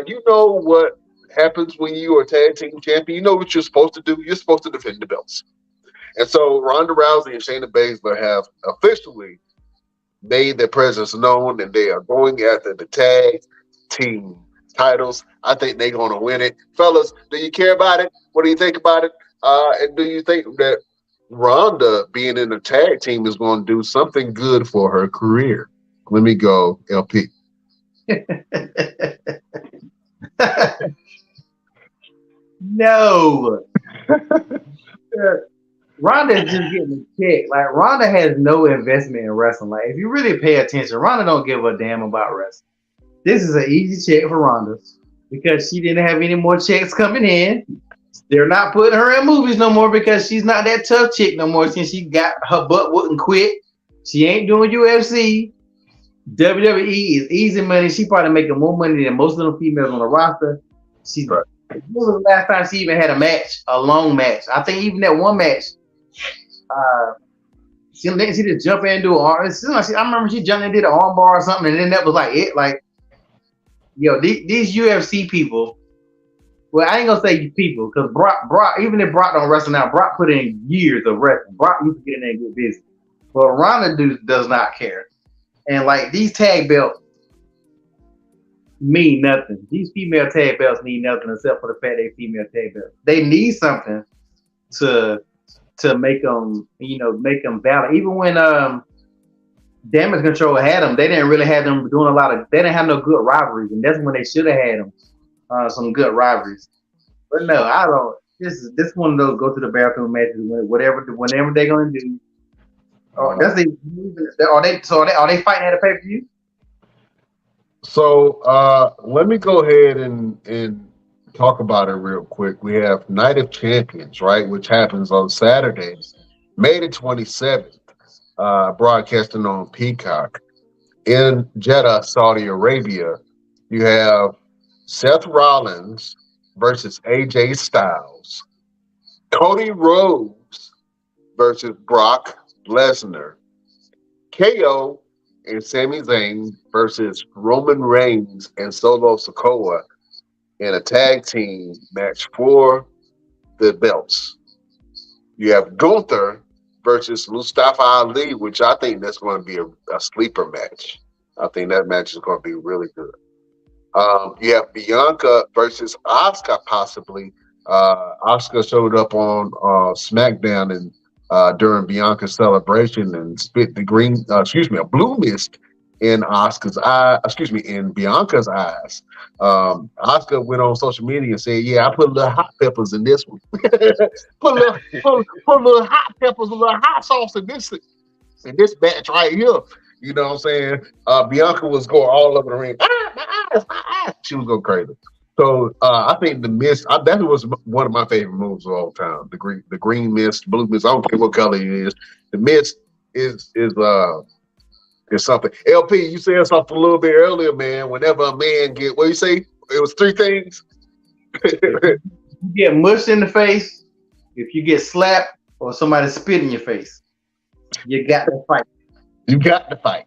Speaker 1: you know what happens when you are tag team champion? You know what you're supposed to do? You're supposed to defend the belts. And so Ronda Rousey and Shayna Baszler have officially made their presence known, and they are going after the tag team titles. I think they're going to win it. Fellas, do you care about it? What do you think about it? And do you think that Ronda being in a tag team is going to do something good for her career? Let me go, LP.
Speaker 3: No. Ronda is just getting a check. Like Ronda has no investment in wrestling. Like if you really pay attention, Ronda don't give a damn about wrestling. This is an easy check for Ronda because she didn't have any more checks coming in. They're not putting her in movies no more because she's not that tough chick no more since she got her butt wouldn't quit. She ain't doing UFC. WWE is easy money. She probably making more money than most of the females on the roster. She's right. When was the last time she even had a match, a long match? I think even that one match, she just jump in and do an arm. I remember she jumped in and did an arm bar or something, and then that was like it. Like, yo, these UFC people. Well, I ain't gonna say people because Brock, even if Brock don't wrestle now, Brock put in years of wrestling. Brock used to get in there and get busy, but Ronda does not care. And like these tag belts mean nothing. These female tag belts mean nothing except for the fact they're female tag belts. They need something to make them, make them valid. Even when Damage Control had them, they didn't really have them doing a lot of. They didn't have no good rivalries, and that's when they should have had them some good rivalries. But no, I don't. This one of those go to the bathroom matches whenever they're gonna do. Are they fighting at a pay-per-view?
Speaker 1: So let me go ahead and talk about it real quick. We have Night of Champions, right, which happens on Saturday, May the 27th, broadcasting on Peacock. In Jeddah, Saudi Arabia, you have Seth Rollins versus AJ Styles, Cody Rhodes versus Brock Lesnar, KO and Sami Zayn versus Roman Reigns and Solo Sikoa in a tag team match for the belts. You have Gunther versus Mustafa Ali, which I think that's going to be a sleeper match. I think that match is going to be really good. You have Bianca versus Asuka possibly. Asuka showed up on SmackDown and during Bianca's celebration and spit the a blue mist in Asuka's eye. Excuse me, in Bianca's eyes. Asuka went on social media and said, "Yeah, I put a little hot peppers in this one. put a little hot peppers, a little hot sauce in this batch right here." You know what I'm saying? Bianca was going all over the ring. My eyes, my eyes. She was going crazy. So I think the mist, that was one of my favorite moves of all time. The green mist, blue mist. I don't care what color it is. The mist is something. LP, you said something a little bit earlier, man. Whenever a man what you say? It was three things.
Speaker 3: You get mushed in the face, if you get slapped, or somebody spit in your face, you got to fight.
Speaker 1: You got to fight.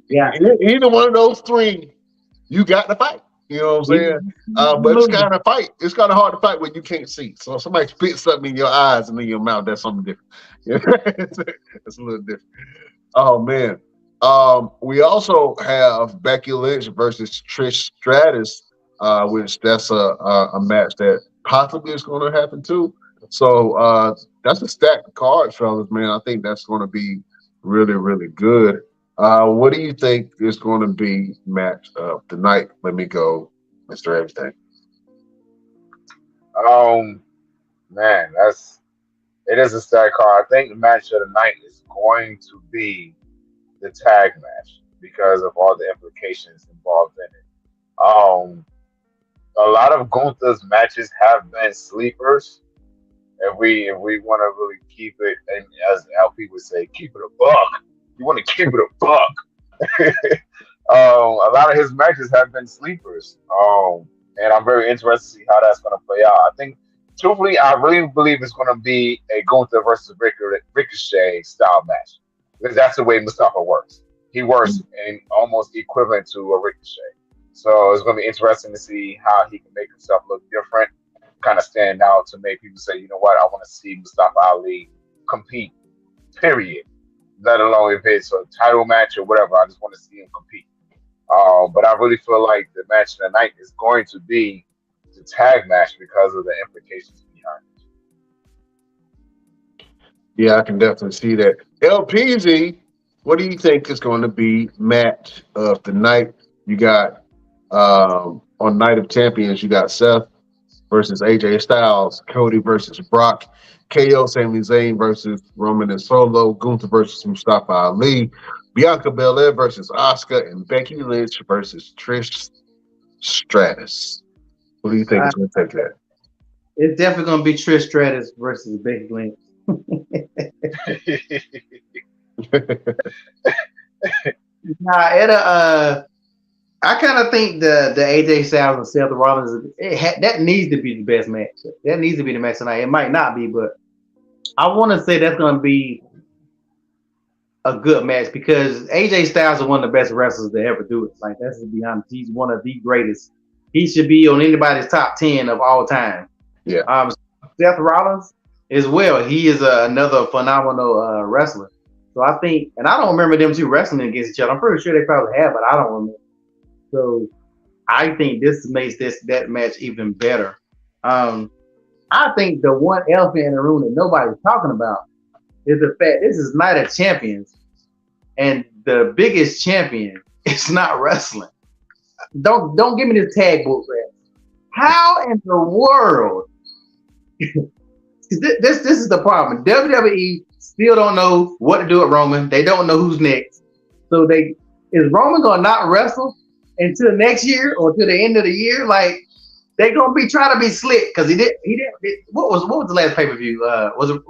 Speaker 3: Yeah.
Speaker 1: Either one of those three, you got to fight. You know what I'm saying? But it's kind of fight. It's kind of hard to fight when you can't see. So if somebody spits something in your eyes and in your mouth, that's something different. It's a little different. Oh man. We also have Becky Lynch versus Trish Stratus, which that's a match that possibly is going to happen too. So that's a stacked card, fellas, man. I think that's going to be really, really good. What do you think is going to be match of the night? Let me go, Mr. Everything.
Speaker 2: Man, it is a stack card. I think the match of the night is going to be the tag match because of all the implications involved in it. A lot of Gunther's matches have been sleepers. If we want to really keep it, and as LP would say, keep it a buck. You want to keep it a buck. A lot of his matches have been sleepers. And I'm very interested to see how that's going to play out. I think, truthfully, I really believe it's going to be a Gunther versus Ricochet style match because that's the way Mustafa works. He works in almost equivalent to a Ricochet. So it's going to be interesting to see how he can make himself look different, kind of stand out to make people say, you know what, I want to see Mustafa Ali compete, period. Let alone if it's a title match or whatever. I just want to see him compete. But I really feel like the match of the night is going to be the tag match because of the implications behind it.
Speaker 1: Yeah, I can definitely see that. LPZ, what do you think is going to be match of the night? You got on Night of Champions, you got Seth versus AJ Styles, Cody versus Brock, KO Sami Zayn versus Roman and Solo, Gunther versus Mustafa Ali, Bianca Belair versus Asuka, and Becky Lynch versus Trish Stratus. What do you think is going to take that?
Speaker 3: It's definitely going to be Trish Stratus versus Becky Lynch. I kind of think the AJ Styles and Seth Rollins that needs to be the best match. That needs to be the match tonight. It might not be, but I want to say that's going to be a good match because AJ Styles is one of the best wrestlers to ever do it. Like that's to be honest, he's one of the greatest. He should be on anybody's top 10 of all time.
Speaker 1: Yeah.
Speaker 3: Seth Rollins as well. He is another phenomenal wrestler. So I think, and I don't remember them two wrestling against each other. I'm pretty sure they probably have, but I don't remember. So I think this makes that match even better. I think the one elephant in the room that nobody's talking about is the fact this is Night of Champions, and the biggest champion is not wrestling. Don't give me this tag book, man. How in the world? This is the problem. WWE still don't know what to do with Roman. They don't know who's next. So is Roman gonna not wrestle until next year or to the end of the year? Like they're gonna be trying to be slick because he didn't. What was the last pay-per-view? What was it?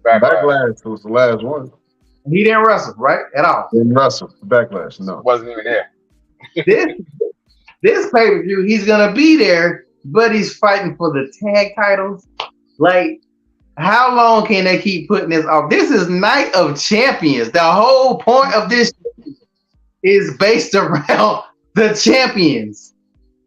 Speaker 1: Backlash was the last one.
Speaker 3: He didn't wrestle, right? At all.
Speaker 1: Didn't wrestle. Backlash, no.
Speaker 2: Wasn't even there.
Speaker 3: This pay-per-view, he's gonna be there, but he's fighting for the tag titles. Like, how long can they keep putting this off? This is Night of Champions. The whole point of this is based around the champions.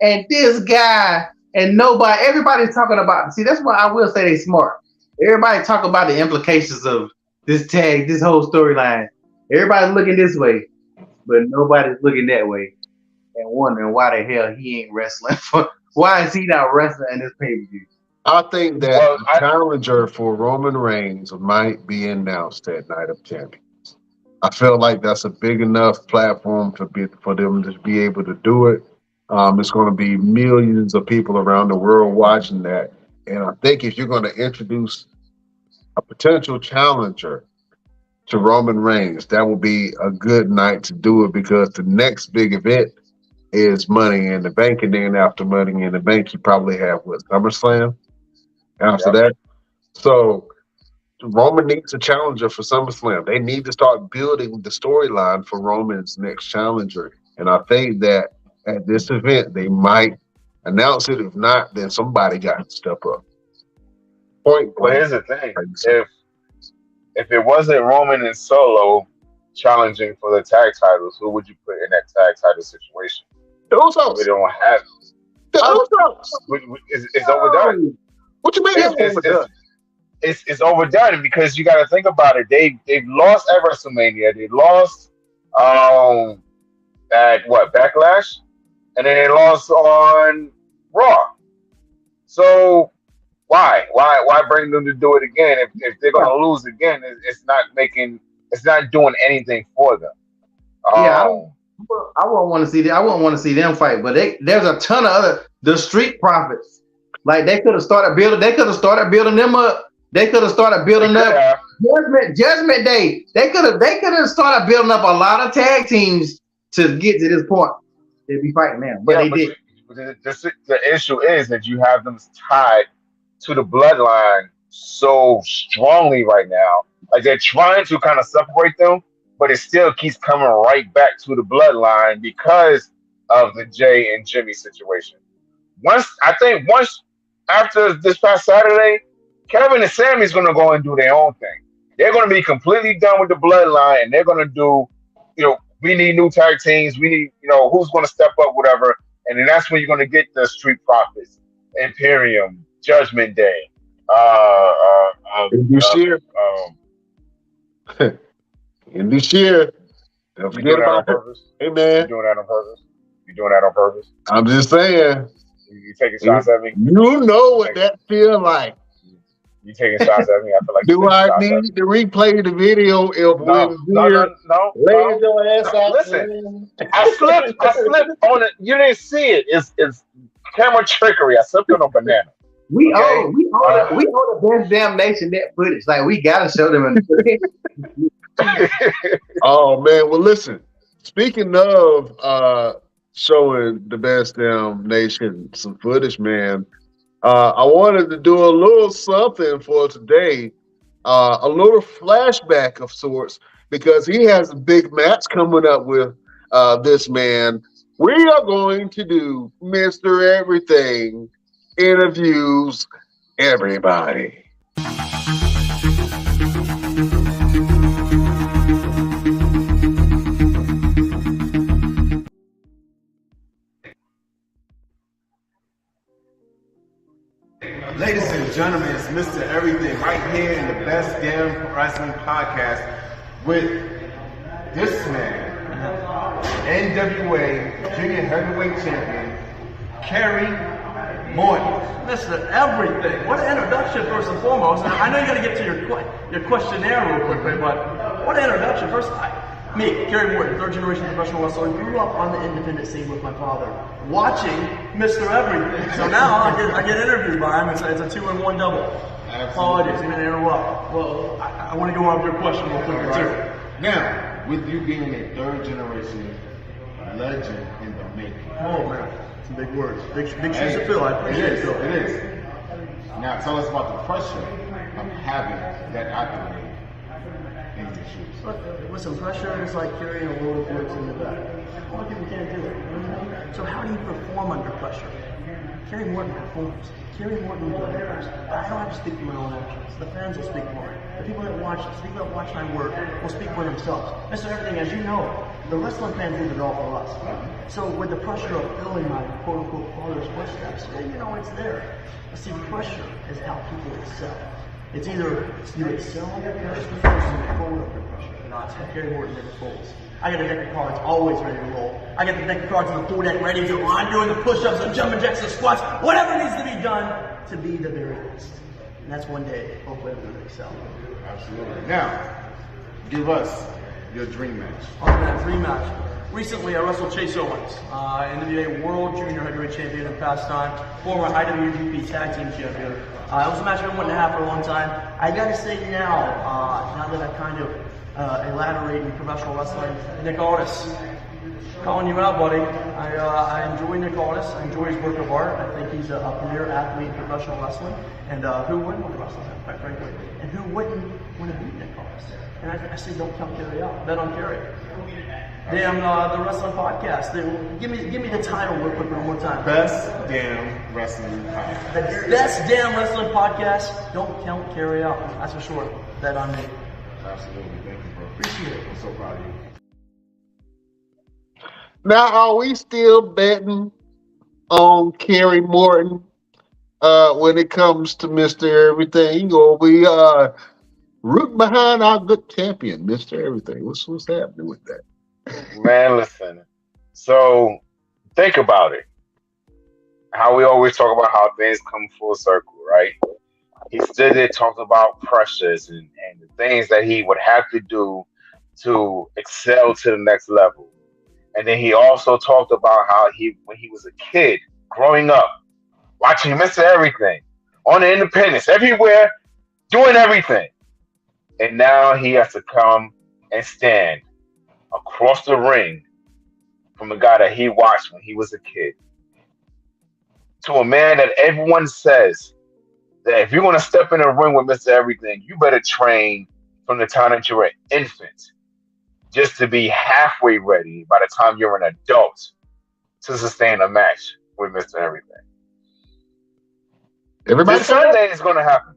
Speaker 3: And this guy and everybody's talking about. See, that's why I will say they smart. everybody talk about the implications of this tag, this whole storyline. Everybody's looking this way, but nobody's looking that way and wondering why the hell he ain't wrestling. Why is he not wrestling in this pay-per-view?
Speaker 1: I think that the challenger for Roman Reigns might be announced at Night of Champions. I feel like that's a big enough platform for them to be able to do it. It's going to be millions of people around the world watching that. And I think if you're going to introduce a potential challenger to Roman Reigns, that will be a good night to do it, because the next big event is Money in the Bank. And then after Money in the Bank, you probably have SummerSlam after that. So Roman needs a challenger for SummerSlam. They need to start building the storyline for Roman's next challenger. And I think that at this event, they might announce it. If not, then somebody got to step up. Well,
Speaker 2: here's the thing. If it wasn't Roman and Solo challenging for the tag titles, who would you put in that tag title situation?
Speaker 1: The Usos.
Speaker 2: We don't have
Speaker 1: the Usos.
Speaker 2: It's overdone.
Speaker 1: What you mean it's overdone?
Speaker 2: It's overdone because you got to think about it. They've lost at WrestleMania. They lost at Backlash, and then they lost on Raw. So why bring them to do it again if they're going to lose again? It's not doing anything for them.
Speaker 3: I wouldn't want to see that. I wouldn't want to see them fight. But there's a ton of the Street Profits. Like they could have started building. They could have started building them up. They could have started building up Judgment Day. They could have started building up a lot of tag teams to get to this point. They'd be fighting now, but they did.
Speaker 2: The issue is that you have them tied to the bloodline so strongly right now. Like they're trying to kind of separate them, but it still keeps coming right back to the bloodline because of the Jay and Jimmy situation. Once after this past Saturday, Kevin and Sammy's going to go and do their own thing. They're going to be completely done with the bloodline, and they're going to do, we need new tag teams. We need, who's going to step up, whatever. And then that's when you're going to get the Street Profits, Imperium, Judgment Day.
Speaker 1: In this year. Don't forget about it. Hey, man.
Speaker 2: You're doing that on purpose? I'm
Speaker 1: just saying.
Speaker 2: You taking shots at me?
Speaker 1: You know what that feel like.
Speaker 2: You taking shots at me? I feel like.
Speaker 1: Do I need to replay the video?
Speaker 2: No.
Speaker 1: Lay your ass out.
Speaker 2: Listen, I slipped on it. You didn't see it. It's camera trickery. I slipped on a banana.
Speaker 3: We owe the Best Damn Nation that footage. Like we gotta show them.
Speaker 1: Oh man, well listen. Speaking of showing the Best Damn Nation some footage, man. I wanted to do a little something for today, a little flashback of sorts, because he has a big match coming up with this man. We are going to do Mr. Everything interviews everybody.
Speaker 4: Ladies and gentlemen, it's Mr. Everything right here in the Best Damn Wrestling Podcast with this man, NWA Junior Heavyweight Champion, Kerry Morton.
Speaker 5: Mr. Everything. What an introduction, first and foremost. Now, I know you got to get to your questionnaire real quickly, but what an introduction. First, me, Kerry Morton, third generation professional wrestler, grew up on the independent scene with my father, watching Mr. Everything. So now I get interviewed by him. It's a 2-in-1 double. Apologies, I'm going to interrupt. Well, I want to go on with your question real quick, too.
Speaker 4: Now, with you being a third generation legend in the making.
Speaker 5: Oh, man. Some big words. Big shoes to fill. I appreciate it.
Speaker 4: It is. Now, tell us about the pressure of having that accolade in your shoes.
Speaker 5: Listen, pressure is like carrying a load of goods in the back. A lot of people can't do it. So how do you perform under pressure? Kerry Morton performs. Kerry Morton delivers. I don't have to speak for my own actions. The fans will speak for it. The people that watch us, the people that watch my work, will speak for themselves. Mr. Everything, as you know, the wrestling fans did it all for us. So with the pressure of filling my quote-unquote father's footsteps, it's there. But see, pressure is how people excel. It's either you excel under pressure or you fold under pressure. You know, I tell Kerry Morton never folds. I got the deck of cards always ready to roll. I got the deck of cards on the full deck ready to roll. I'm doing the push-ups, the jumping jacks, the squats, whatever needs to be done to be the very best. And that's one day, hopefully, I'm going to excel.
Speaker 4: Absolutely. Now, give us your dream match.
Speaker 5: On that dream match. Recently, I wrestled Chase Owens, NWA World Junior Heavyweight Champion in past time, former IWGP Tag Team Champion. It was a match I've been wanting to have for a long time. I gotta say now that I've kind of elaborate in professional wrestling, Nick Aldis, calling you out, buddy. I enjoy Nick Aldis. I enjoy his work of art. I think he's a premier athlete in professional wrestling. And who wouldn't want to wrestle him, quite frankly? And who wouldn't want to beat Nick Aldis? And I say, don't count Kerry out. Bet on Kerry. Damn, the wrestling podcast. Give me the title real quick one more time.
Speaker 4: Best damn wrestling podcast.
Speaker 5: The best damn wrestling podcast. Don't count Kerry out. That's for sure. Bet on me.
Speaker 4: Absolutely. Thank you, bro.
Speaker 5: Appreciate it.
Speaker 4: I'm so proud of you.
Speaker 1: Now, are we still betting on Kerry Morton when it comes to Mr. Everything, or we root behind our good champion, Mr. Everything? What's happening with that?
Speaker 2: Man, listen. So think about it. How we always talk about how things come full circle, right? He stood there talking about pressures and the things that he would have to do to excel to the next level. And then he also talked about how when he was a kid, growing up, watching Mr. Everything on the independents, everywhere, doing everything. And now he has to come and stand across the ring from a guy that he watched when he was a kid to a man that everyone says that if you're going to step in a ring with Mr. Everything, you better train from the time that you're an infant just to be halfway ready by the time you're an adult to sustain a match with Mr. Everything.
Speaker 1: Everybody
Speaker 2: This Sunday is going to happen.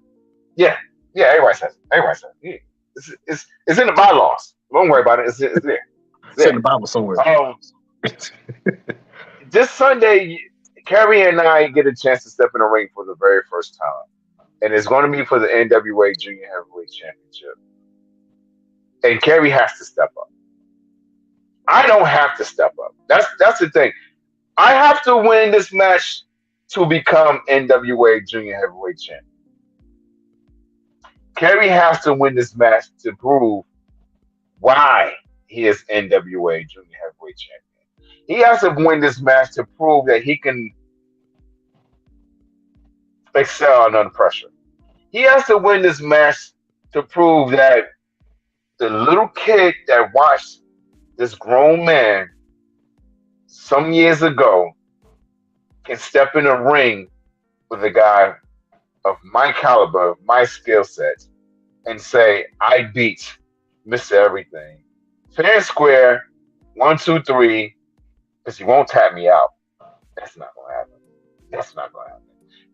Speaker 2: Yeah, everybody says it. It's in the bylaws. Don't worry about it. It's there.
Speaker 1: It's in the Bible somewhere.
Speaker 2: This Sunday, Kerry and I get a chance to step in the ring for the very first time. And it's going to be for the NWA Junior Heavyweight Championship. And Kerry has to step up. I don't have to step up. That's the thing. I have to win this match to become NWA Junior Heavyweight Champion. Kerry has to win this match to prove why he is NWA Junior Heavyweight Champion. He has to win this match to prove that he can excel under pressure. He has to win this match to prove that the little kid that watched this grown man some years ago can step in a ring with a guy of my caliber, my skill set, and say, I beat Mr. Everything. Fair and square, 1, 2, 3, because he won't tap me out. That's not going to happen.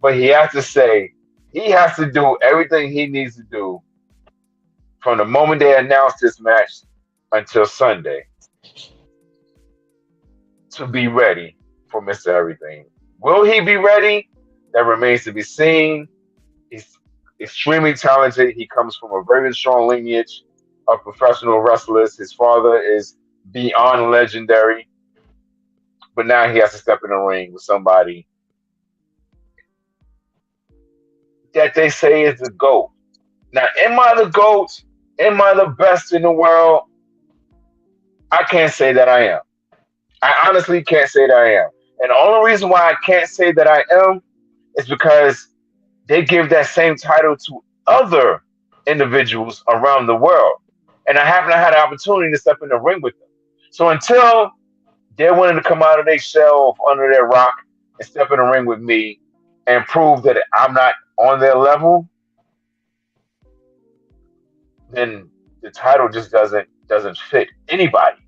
Speaker 2: But he has to say, he has to do everything he needs to do from the moment they announce this match until Sunday to be ready for Mr. Everything. Will he be ready? That remains to be seen. He's extremely talented. He comes from a very strong lineage of professional wrestlers. His father is beyond legendary. But now he has to step in the ring with somebody that they say is the GOAT. Now, am I the GOAT? Am I the best in the world? I can't say that I am. I honestly can't say that I am. And the only reason why I can't say that I am is because they give that same title to other individuals around the world. And I haven't had the opportunity to step in the ring with them. So until they're willing to come out of their shell under their rock and step in the ring with me and prove that I'm not on their level, then the title just doesn't fit anybody.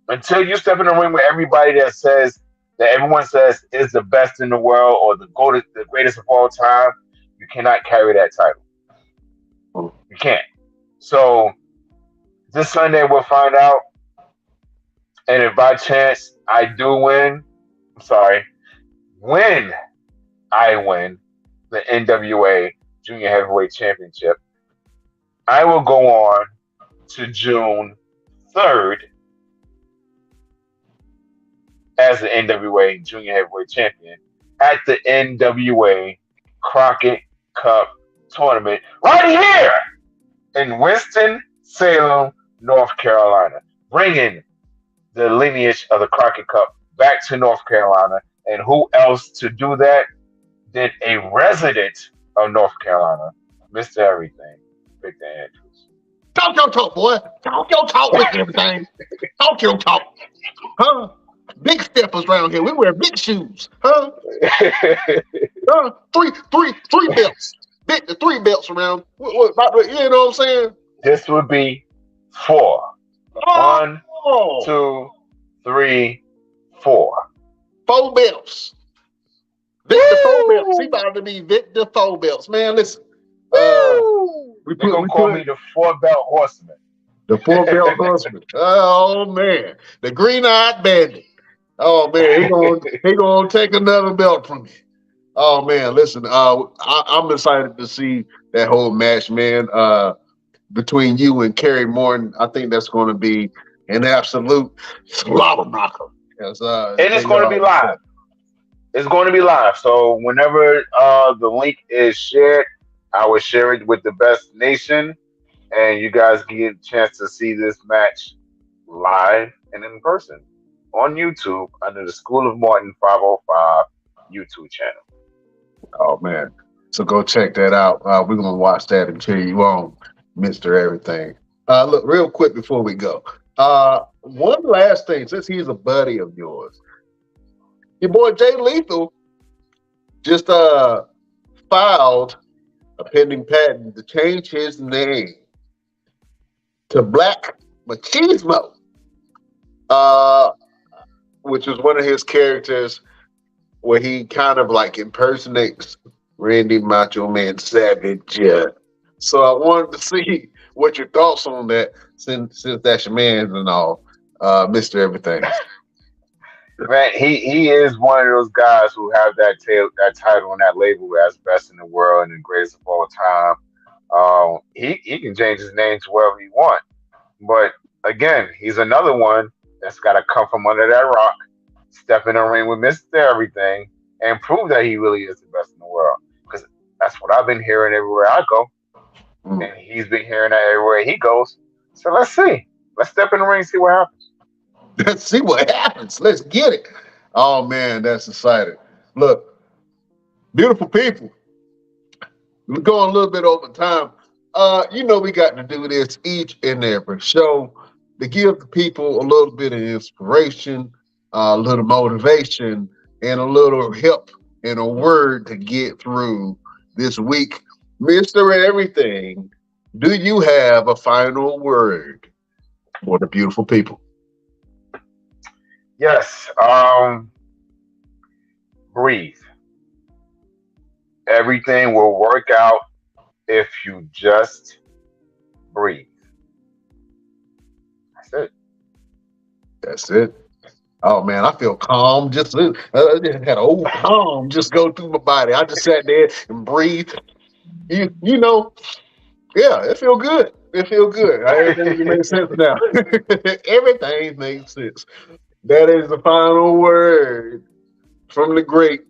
Speaker 2: Until you step in the ring with everybody that says that everyone says is the best in the world or the greatest of all time, you cannot carry that title. You can't. So this Sunday we'll find out. And if by chance I do win, when I win the NWA Junior Heavyweight Championship. I will go on to June 3rd as the NWA Junior Heavyweight Champion at the NWA Crockett Cup Tournament right here in Winston-Salem, North Carolina, bringing the lineage of the Crockett Cup back to North Carolina. And who else to do that than a resident of North Carolina, Mr. Everything, Victor Andrews.
Speaker 1: Talk your talk, boy. Talk your talk with everything. Talk your talk. Huh? Big steppers around here. We wear big shoes. Huh? Three belts. The 3 belts around. You know what I'm saying?
Speaker 2: This would be 4.
Speaker 1: Oh.
Speaker 2: 1, 2, 3, 4.
Speaker 1: 4 belts. Victor 4 belts. He about to be Victor 4 belts. Man, listen.
Speaker 2: They're going to call me the 4-belt horseman.
Speaker 1: The 4-belt horseman. Oh, man. The green-eyed bandit. Oh, man. He gonna take another belt from me. Oh, man. Listen, I'm excited to see that whole match, man, between you and Kerry Morton. I think that's going to be an absolute slaughter knocker.
Speaker 2: And it's going to be live. It's going to be live. So whenever the link is shared, I will share it with the Best Nation, and you guys can get a chance to see this match live and in person on YouTube under the School of Morton 505 YouTube channel.
Speaker 1: Oh, man. So go check that out. We're going to watch that and cheer you on, Mr. Everything. Look, real quick before we go. One last thing, since he's a buddy of yours. Your boy Jay Lethal just filed a pending patent to change his name to Black Machismo, which is one of his characters where he kind of like impersonates Randy Macho Man Savage. So I wanted to see what your thoughts on that, since that's your man and all, Mr. Everything.
Speaker 2: Man, he is one of those guys who have that title and that label as best in the world and the greatest of all time. He can change his name to whatever he wants. But again, he's another one that's got to come from under that rock, step in the ring with Mr. Everything, and prove that he really is the best in the world. Because that's what I've been hearing everywhere I go. And he's been hearing that everywhere he goes. So let's see. Let's step in the ring and see what happens.
Speaker 1: Let's see what happens. Let's get it. Oh, man, that's exciting. Look, beautiful people. We're going a little bit over time. We got to do this each and every show to give the people a little bit of inspiration, a little motivation, and a little help and a word to get through this week. Mr. Everything, do you have a final word for the beautiful people?
Speaker 2: Yes. Breathe. Everything will work out if you just breathe. That's it.
Speaker 1: That's it. Oh, man, I feel calm. Just had an old calm just go through my body. I just sat there and breathed. Yeah, it feel good. It feel good. Everything makes sense now. Everything makes sense. That is the final word from the great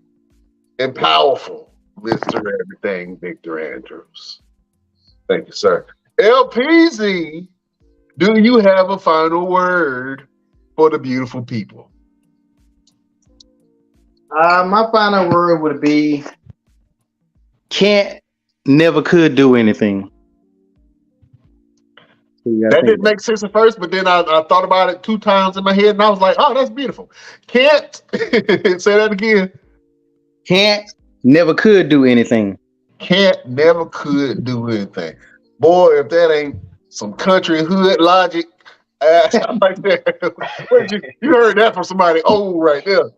Speaker 1: and powerful Mr. Everything, Victor Andrews. Thank you, sir. LPZ, do you have a final word for the beautiful people?
Speaker 3: My final word would be can't, never could do anything.
Speaker 1: That didn't make sense at first, but then I thought about it 2 times in my head, and I was like, oh, that's beautiful. Can't. Say that again.
Speaker 3: Can't, never could do anything.
Speaker 1: Can't, never could do anything. Boy, if that ain't some country hood logic, like that. You heard that from somebody old right there.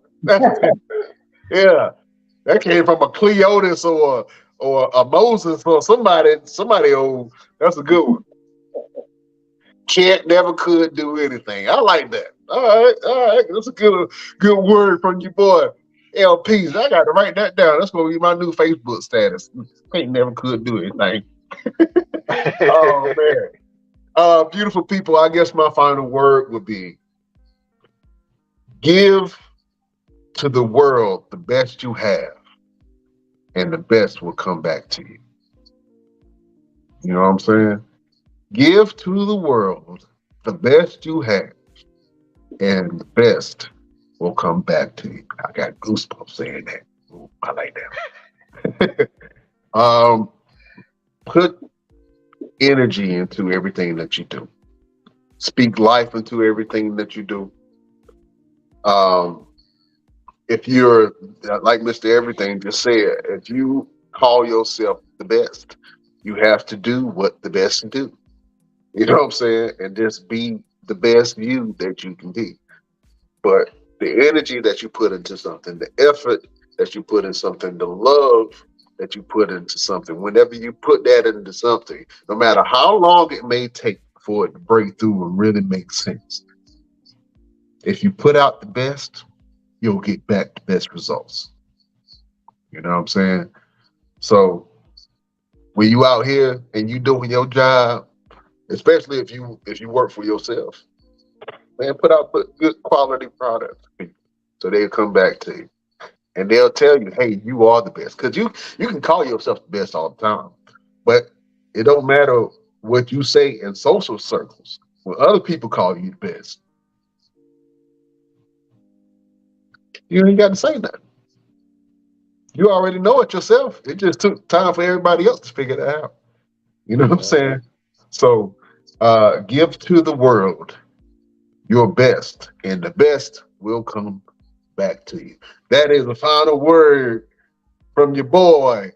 Speaker 1: Yeah. That came from a Cleotis or a Moses or somebody old. That's a good one. Can't, never could do anything. I like that. All right. That's a good word from your boy. LPs. I got to write that down. That's gonna be my new Facebook status. Ain't never could do anything. Oh man. Beautiful people. I guess my final word would be: give to the world the best you have, and the best will come back to you. You know what I'm saying? Give to the world the best you have, and the best will come back to you. I got goosebumps saying that. Ooh, I like that. Put energy into everything that you do. Speak life into everything that you do. If you're like Mr. Everything just said, if you call yourself the best, you have to do what the best do. You know what I'm saying? And just be the best you that you can be. But the energy that you put into something, the effort that you put in something, the love that you put into something, whenever you put that into something, no matter how long it may take for it to break through and really make sense, if you put out the best, you'll get back the best results. You know what I'm saying? So when you out here and you doing your job, especially if you work for yourself, man, put good quality products so they'll come back to you. And they'll tell you, hey, you are the best. Because you can call yourself the best all the time. But it don't matter what you say in social circles when other people call you the best. You ain't got to say nothing. You already know it yourself. It just took time for everybody else to figure that out. You know what I'm saying? So give to the world your best, and the best will come back to you. That is the final word from your boy,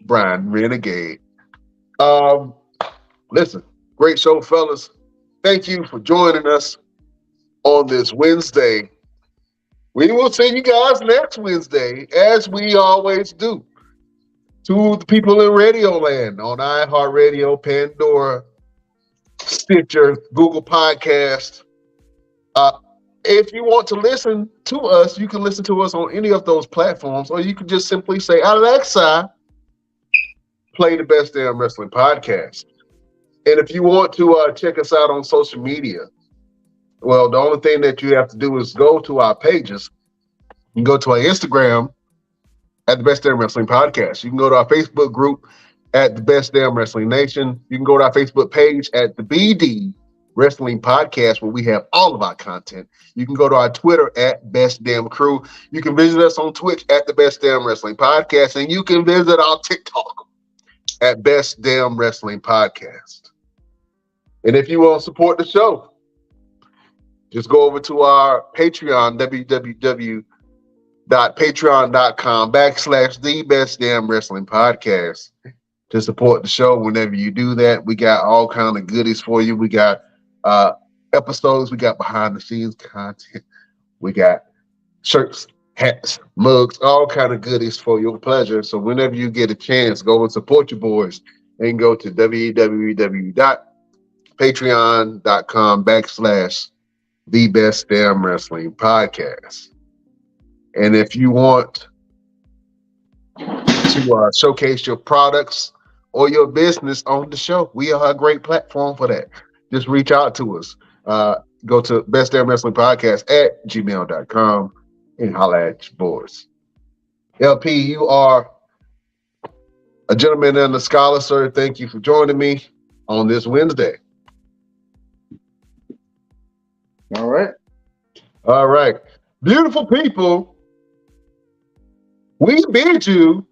Speaker 1: Brian Renegade. Listen, great show, fellas. Thank you for joining us on this Wednesday. We will see you guys next Wednesday, as we always do. To the people in Radio Land on iHeartRadio, Pandora, Stitcher, Google Podcast. If you want to listen to us, you can listen to us on any of those platforms, or you can just simply say, Alexa, play the Best Damn Wrestling Podcast. And if you want to check us out on social media, well, the only thing that you have to do is go to our pages. You can go to our Instagram at the Best Damn Wrestling Podcast. You can go to our Facebook group at the Best Damn Wrestling Nation. You can go to our Facebook page at the BD Wrestling Podcast, where we have all of our content. You can go to our Twitter at Best Damn Crew. You can visit us on Twitch at the Best Damn Wrestling Podcast, and you can visit our TikTok at Best Damn Wrestling Podcast. And if you want to support the show, just go over to our Patreon, www.patreon.com/the Best Damn Wrestling Podcast, to support the show. Whenever you do that, we got all kind of goodies for you. We got episodes, we got behind the scenes content, we got shirts, hats, mugs, all kind of goodies for your pleasure. So whenever you get a chance, go and support your boys, and go to www.patreon.com/the Best Damn Wrestling Podcast. And if you want to showcase your products or your business on the show, we are a great platform for that. Just reach out to us. Go to Best Damn Wrestling Podcast at gmail.com and holla at your boys. LP, you are a gentleman and a scholar, sir. Thank you for joining me on this Wednesday.
Speaker 3: All right.
Speaker 1: All right. Beautiful people, we bid you